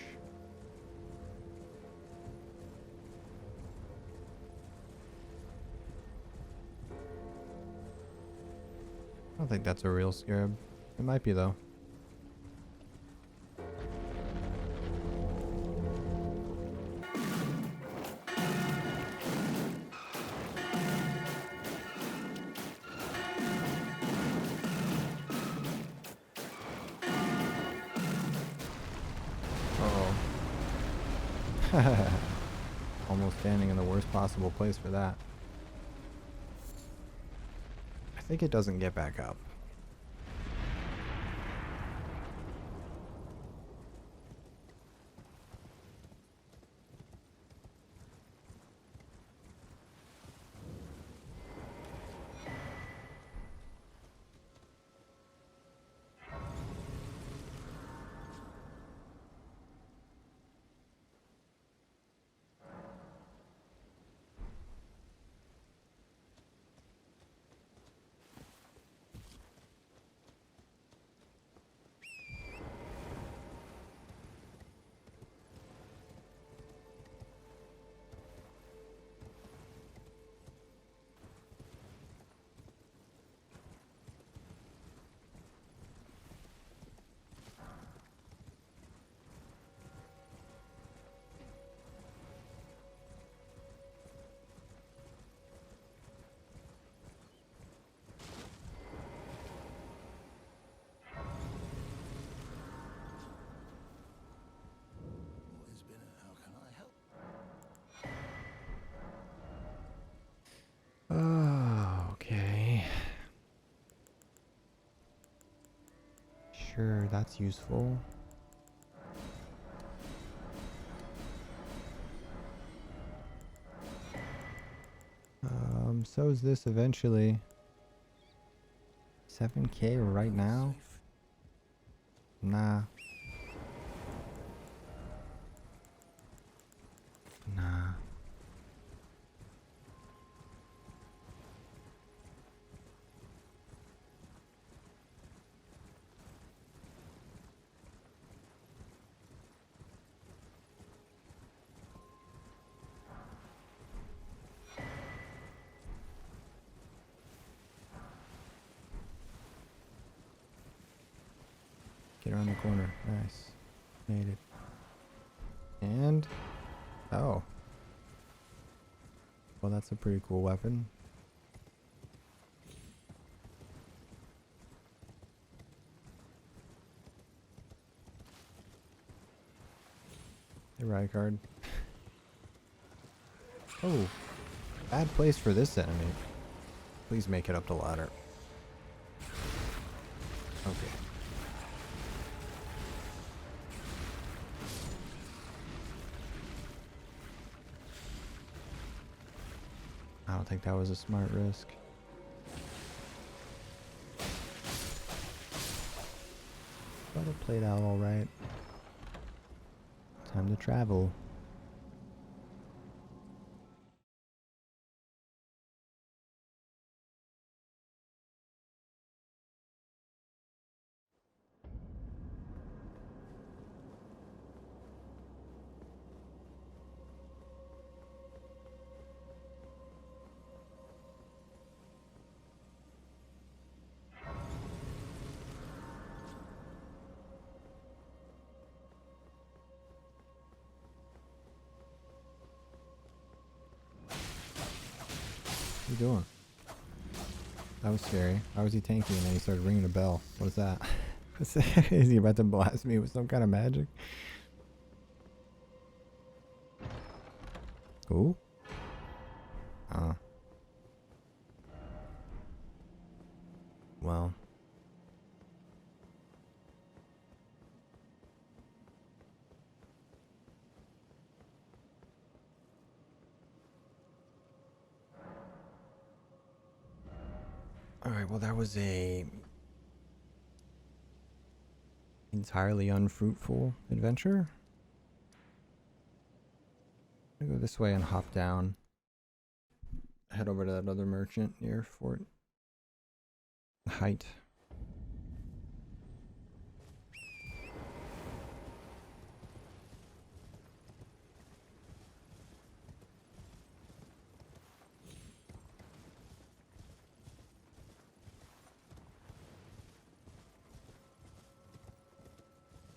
I don't think that's a real scarab. It might be though. Uh-oh. almost standing in the worst possible place for that. I think it doesn't get back up. What has been and how can I help? Oh, okay. Sure, that's useful. So is this eventually. 7K right now? Nah. Nah. Get around the corner. Nice. Made it. And... oh. Well, that's a pretty cool weapon. Hey, riot card. Oh. Bad place for this enemy. Please make it up the ladder. Okay. I don't think that was a smart risk. But it played out alright. Time to travel. What are you doing? That was scary. Why was he tanking and then he started ringing the bell? What is that? Is he about to blast me with some kind of magic? Ooh. Well. Alright, well that was a entirely unfruitful adventure. I'm gonna go this way and hop down. Head over to that other merchant near Fort Height.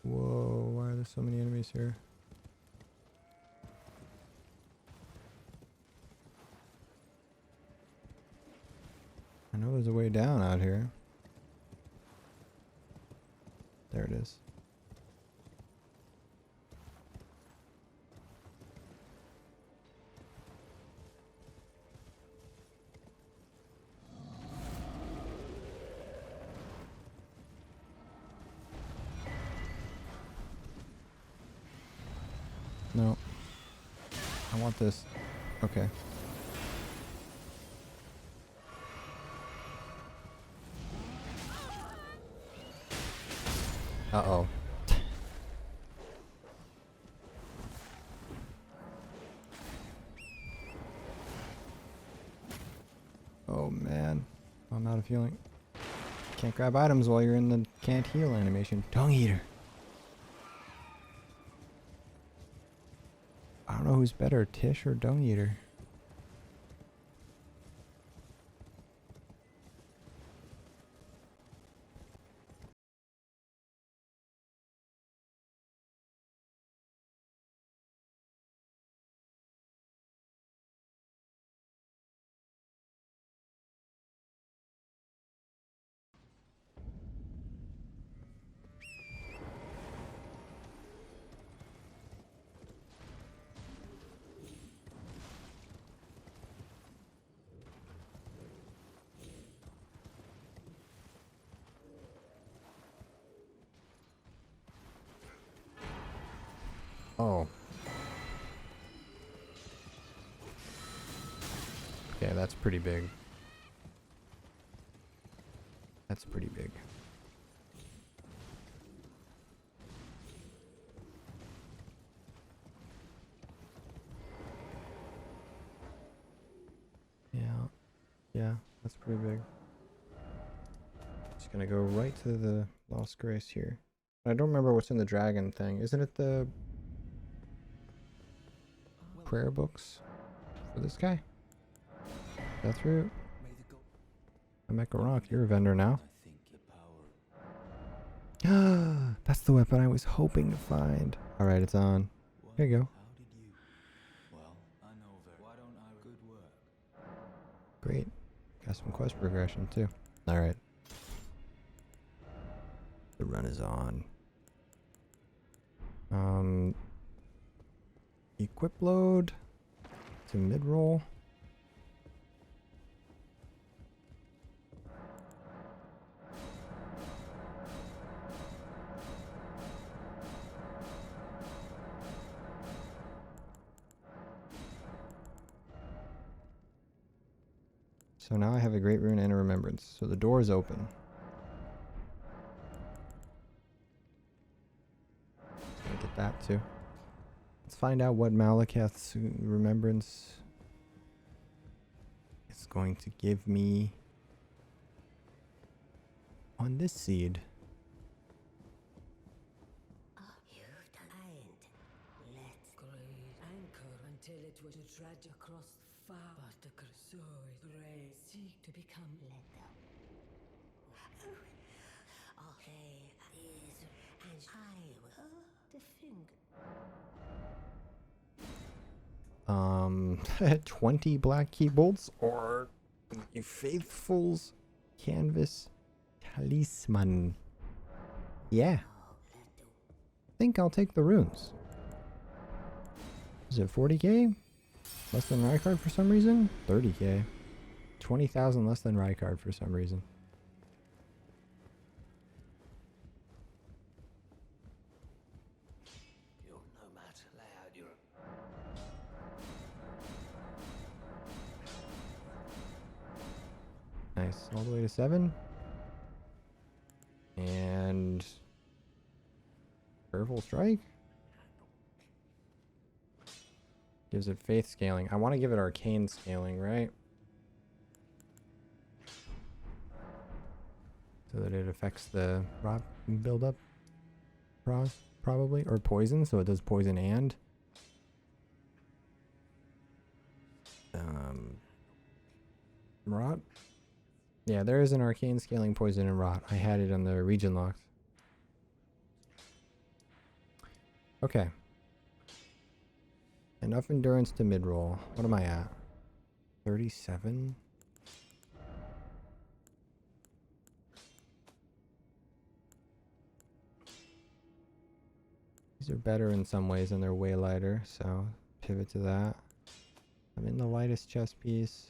Whoa, why are there so many enemies here? I know there's a way down out here. There it is. No. I want this. Okay. Uh-oh. Oh man. I'm out of healing. Can't grab items while you're in the can't heal animation. Dung Eater. I don't know who's better, Tish or Dung Eater. Oh. Okay, that's pretty big. That's pretty big. Yeah. Yeah, that's pretty big. Just gonna go right to the Lost Grace here. I don't remember what's in the dragon thing. Isn't it the prayer books for this guy? That's right. Rock, you're a vendor now. I think the power. That's the weapon I was hoping to find. Alright, it's on. Here you go. How did you? Well, I know very. Why don't I? Good work. Great. Got some quest progression too. Alright. The run is on. Equip load to mid-roll. So now I have a great rune and a remembrance. So the door is open. Gonna get that too. Let's find out what Malekith's remembrance is going to give me on this seed. You've done it. Let's great anchor until it was to trudge across far, but the Crusoe race seek to become leather. All they is, and I will defend. 20 black key bolts or a faithful's canvas talisman. Yeah. I think I'll take the runes. Is it 40k? Less than Rykard for some reason? 30k. 20,000 less than Rykard for some reason. Your nomad layout, you're Nice. All the way to 7. And Purple Strike. Gives it faith scaling. I want to give it arcane scaling, right? So that it affects the rot buildup. Probably. Or poison, so it does poison and. Rot. Yeah, there is an arcane scaling poison and rot. I had it on the region locks. Okay. Enough endurance to mid-roll. What am I at? 37? These are better in some ways and they're way lighter, so pivot to that. I'm in the lightest chest piece.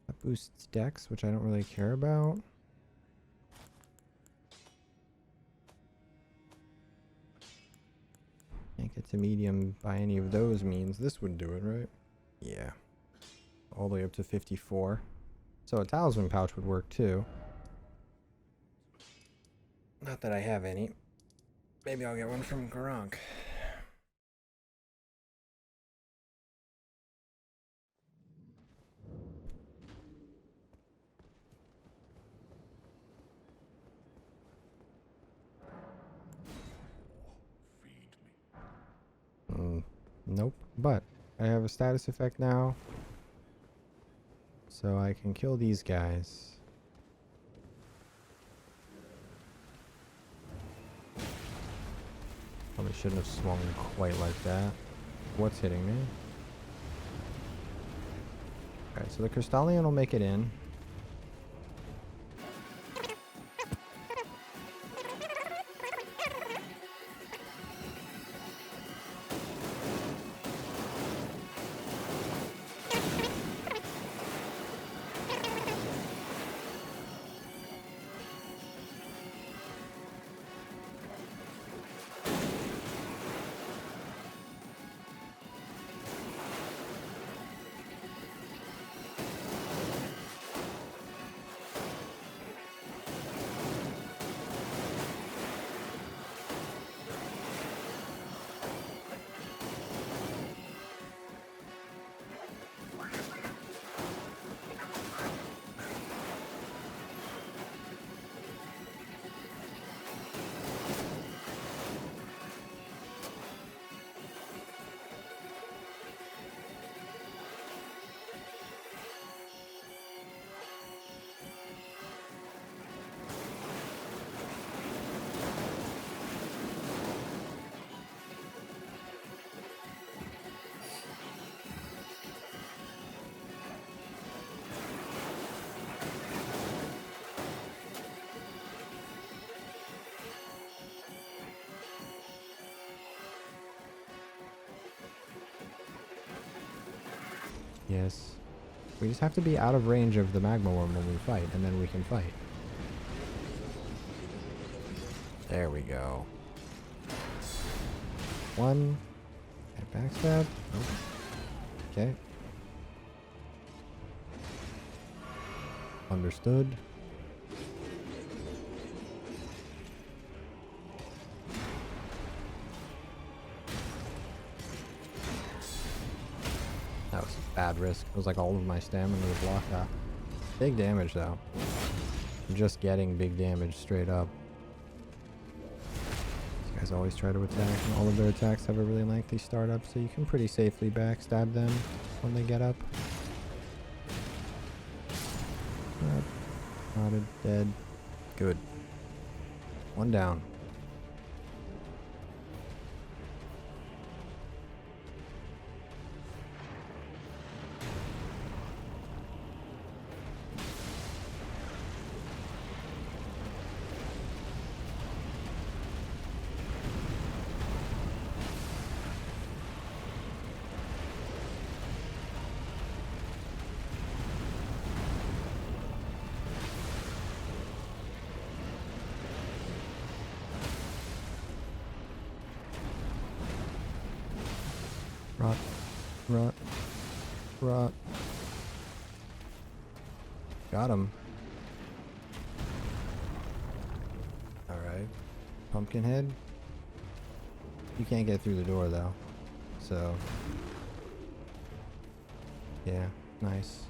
That boosts dex, which I don't really care about. Can't Get to medium by any of those means. This would do it, right? Yeah. All the way up to 54. So a talisman pouch would work too. Not that I have any. Maybe I'll get one from Garank. Feed me. Nope. But I have a status effect now. So I can kill these guys. Probably shouldn't have swung quite like that. What's hitting me? Alright, so the Crystallion will make it in. Yes. We just have to be out of range of the magma worm when we fight, and then we can fight. There we go. One. And backstab. Nope. Okay. Understood. That was a bad risk. It was like all of my stamina was blocked out. Big damage though. I'm just getting big damage straight up. These guys always try to attack, and all of their attacks have a really lengthy startup, so you can pretty safely backstab them when they get up. Knotted, dead. Good. One down. Rot. Rot. Rot. Got him. Alright. Pumpkinhead. You can't get through the door though. So. Yeah, nice.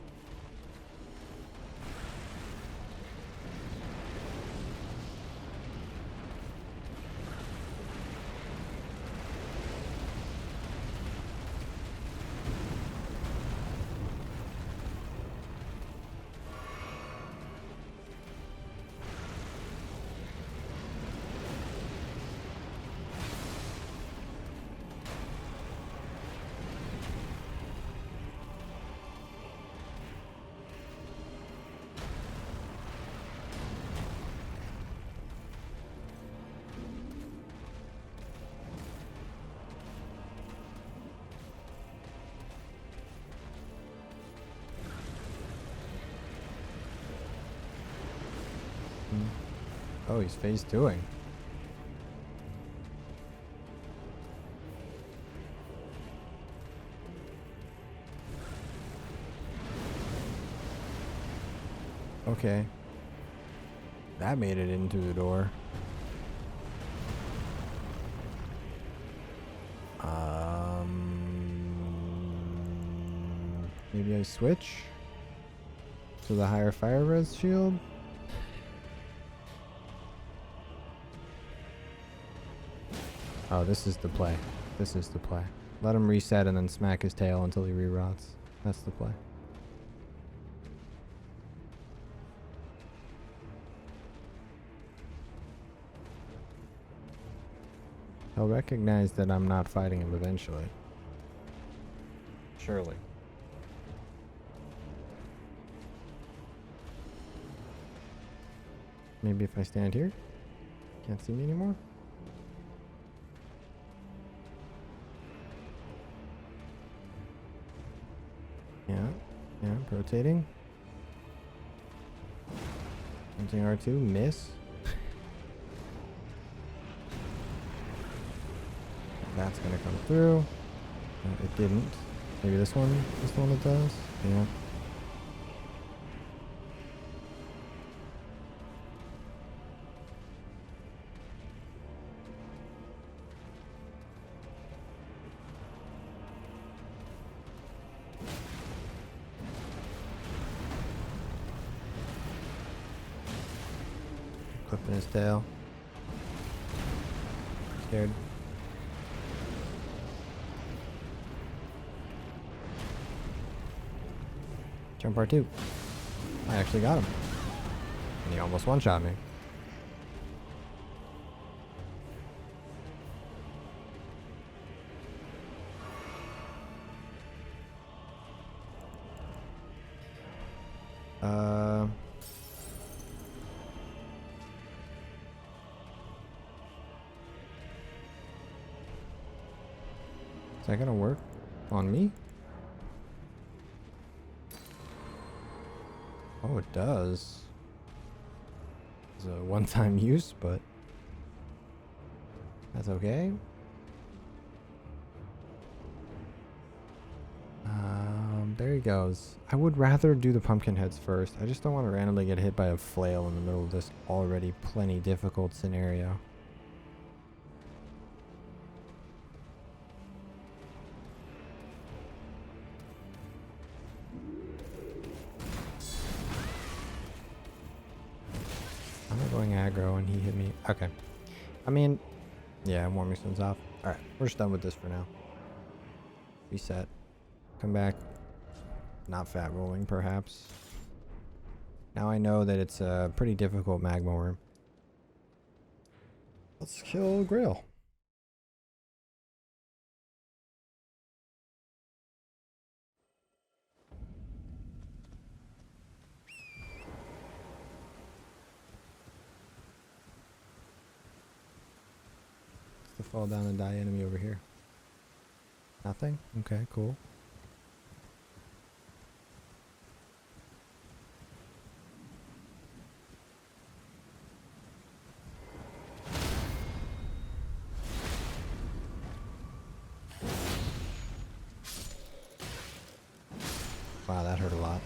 Oh, he's phase 2ing. Okay. That made it into the door. Maybe I switch to the higher fire res shield. Oh, this is the play. This is the play. Let him reset and then smack his tail until he re-rots. That's the play. He'll recognize that I'm not fighting him eventually. Surely. Maybe if I stand here? Can't see me anymore? Yeah, rotating. Using R2, miss. That's gonna come through. It didn't. Maybe this one is the one that does? Yeah. Clipping his tail. Scared. Jump part 2. I actually got him. And he almost one-shot me. Is that gonna work on me? Oh, it does. It's a one-time use, but that's okay. There he goes. I would rather do the pumpkin heads first. I just don't want to randomly get hit by a flail in the middle of this already plenty difficult scenario. I'm not going aggro and he hit me. Okay. I mean, yeah, warming stone's off. Alright, we're just done with this for now. Reset. Come back. Not fat rolling, perhaps. Now I know that it's a pretty difficult magma worm. Let's kill Grail. What's the fall down and die enemy over here? Nothing? Okay, cool. Wow, that hurt a lot.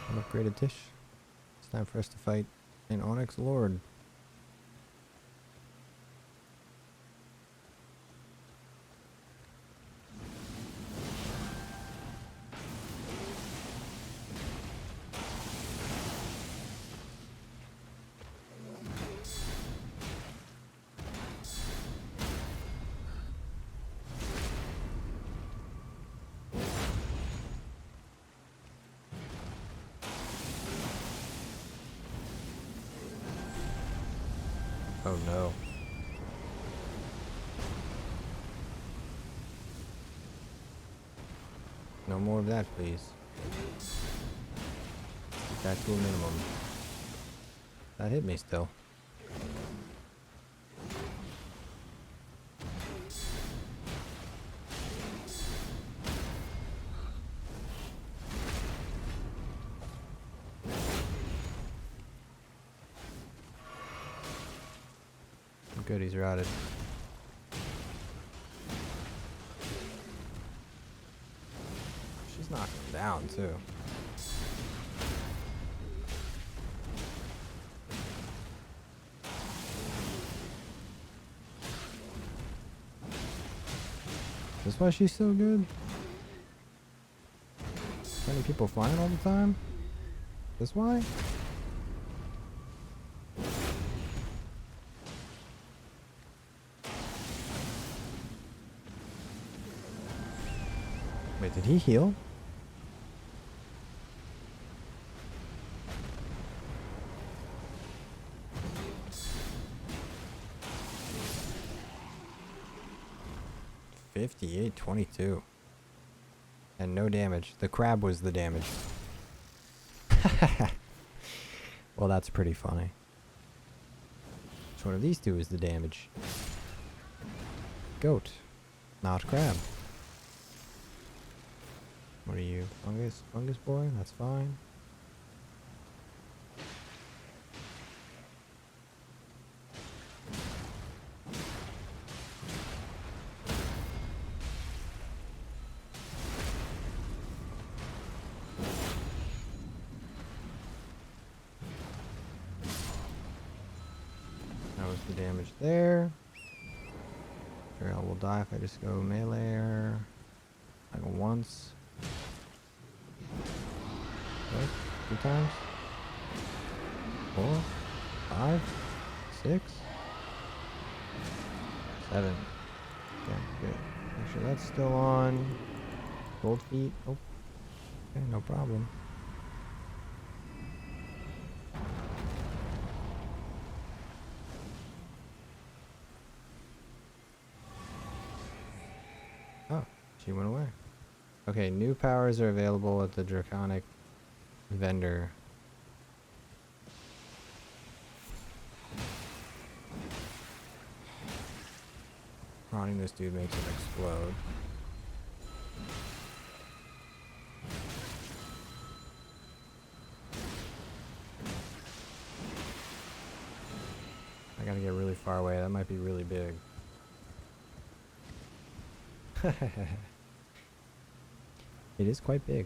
An upgraded Tish. It's time for us to fight an Onyx Lord. Oh no. No more of that, please. Keep that to a minimum. That hit me still. Good, he's routed. She's knocking him down, too. Is this why she's so good? So many people flying all the time? This why? Wait, did he heal? $58.22. And no damage. The crab was the damage. Well, that's pretty funny. Which one of these two is the damage? Goat. Not crab. What are you? Fungus? Fungus boy? That's fine. That was the damage there. Sure, I will die if I just go melee or like once. Okay, 2 times. 4, 5, 6, 7. Okay, good. Make sure that's still on. Gold feet. Oh, okay, no problem. Oh, she went away. Okay, new powers are available at the Draconic vendor. Prodding this dude makes him explode. I gotta get really far away. That might be really big. It is quite big.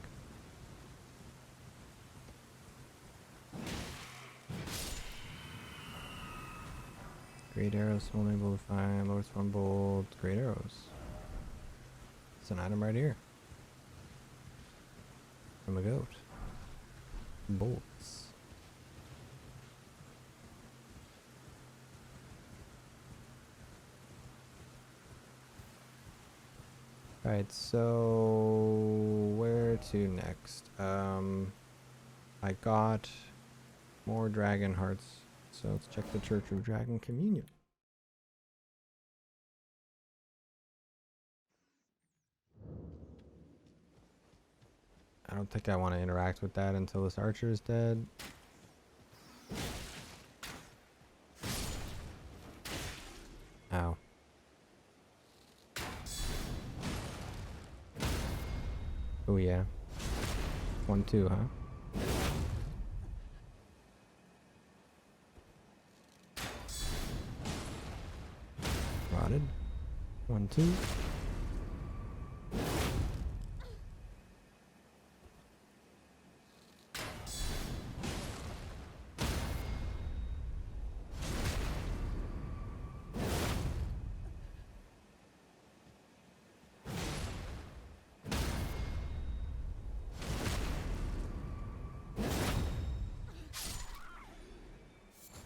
Great arrows, only able to find lowest one bolt. Great arrows. It's an item right here. From a goat. Bolts. Alright, so where to next? I got more dragon hearts, so let's check the Church of Dragon Communion. I don't think I want to interact with that until this archer is dead. Ow. Oh yeah. 1, 2, huh? Rotted. 1, 2.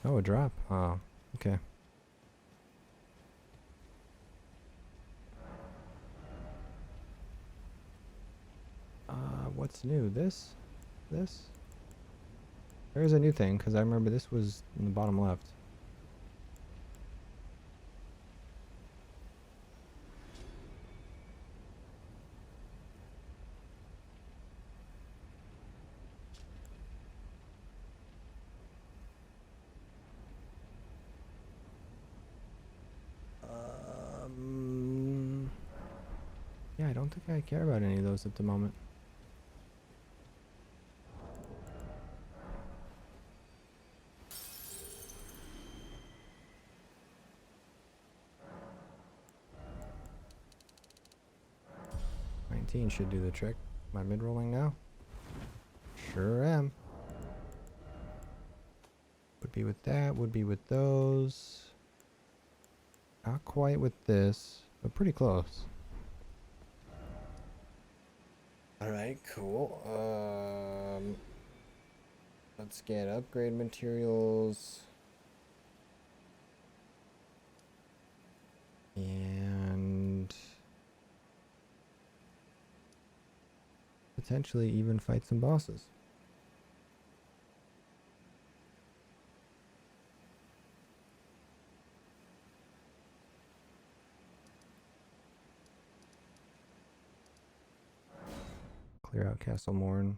Oh, a drop. Oh, okay. What's new? This? There's a new thing, because I remember this was in the bottom left. I don't think I care about any of those at the moment. Should do the trick. Am I mid-rolling now? Sure am. Would be with that, would be with those. Not quite with this, but pretty close. Alright, cool. Let's get upgrade materials. And potentially even fight some bosses. Clear out Castle Morn.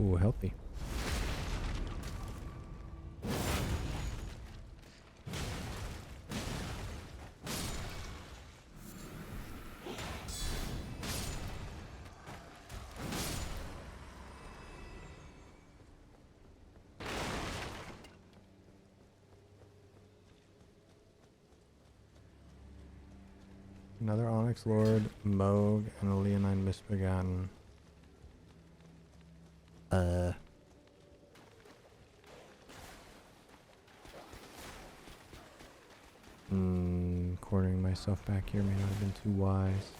Ooh, healthy. Another Onyx Lord, Moog, and a Leonine Misbegotten. Cornering myself back here may not have been too wise.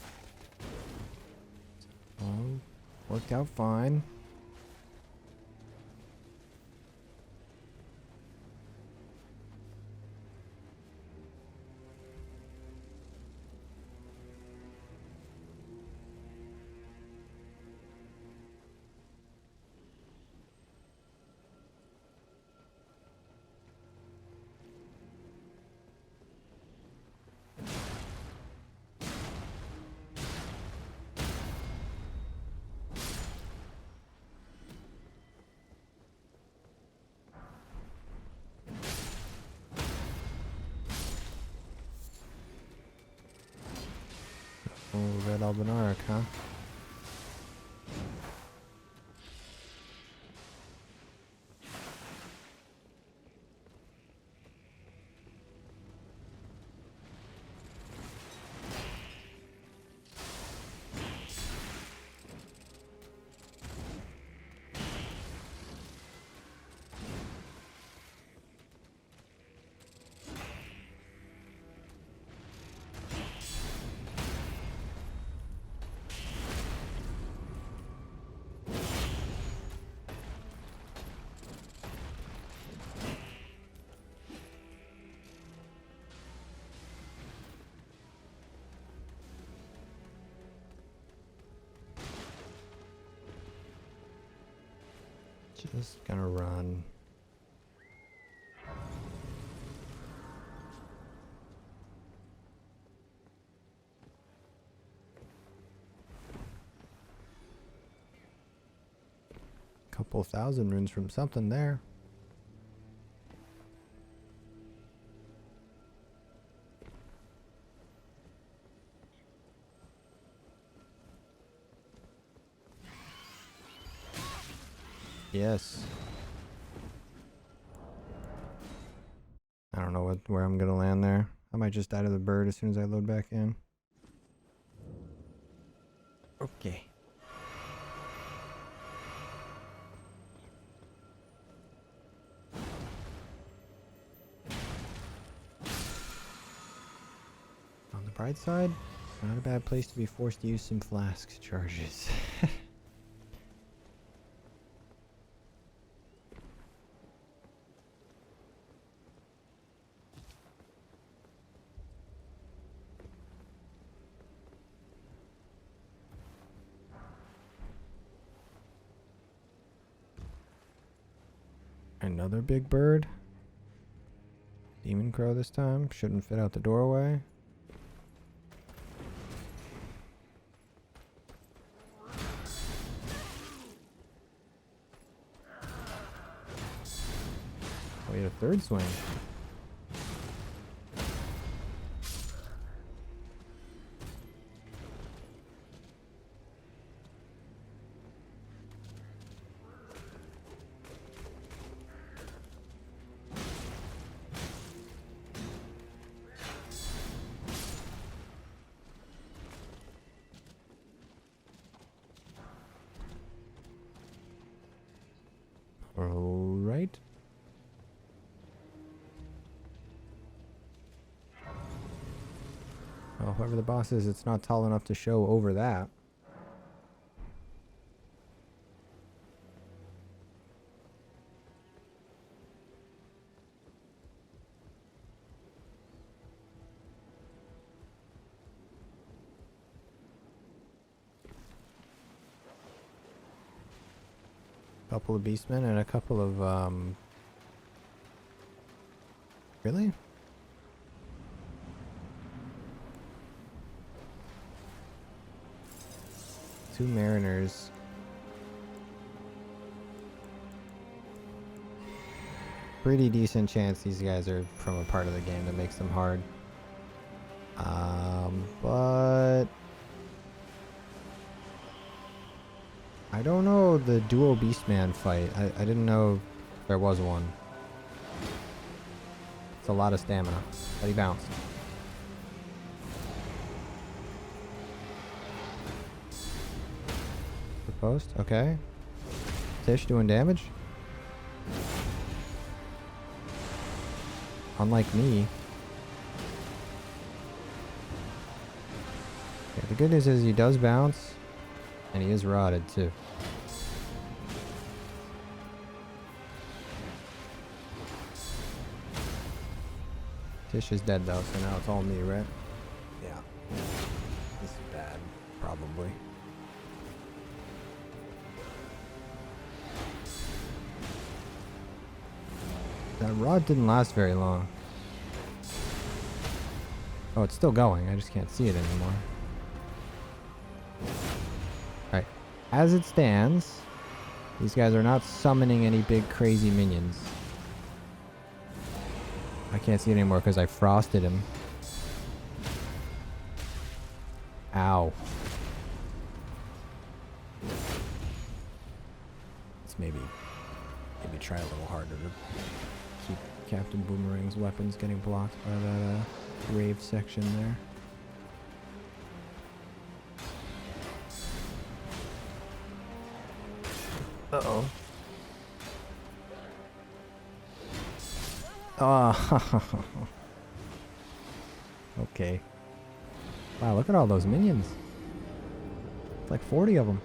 Oh, worked out fine. Oh, Red Albinaric, huh? Just gonna run. Couple thousand runes from something there. Yes. I don't know where I'm gonna land there. I might just die to the bird as soon as I load back in. Okay. On the bright side, not a bad place to be forced to use some flask charges. Another big bird. Demon crow this time. Shouldn't fit out the doorway. Oh, he had a third swing. Alright. Well, whoever the boss is, it's not tall enough to show over that. Couple of beastmen and a couple of really? Two mariners. Pretty decent chance these guys are from a part of the game that makes them hard. But I don't know the duo beastman fight. I didn't know there was one. It's a lot of stamina, but he bounced. The post, okay. Tish doing damage. Unlike me. Okay, the good news is he does bounce, and he is rotted too. Tish is dead though, so now it's all me, right? Yeah. This is bad, probably. That rod didn't last very long. Oh, it's still going. I just can't see it anymore. Alright. As it stands, these guys are not summoning any big crazy minions. I can't see it anymore because I frosted him. Ow. Let's maybe try a little harder to keep Captain Boomerang's weapons getting blocked by that grave section there. Uh-oh. Oh. Okay. Wow, look at all those minions. It's like 40 of them.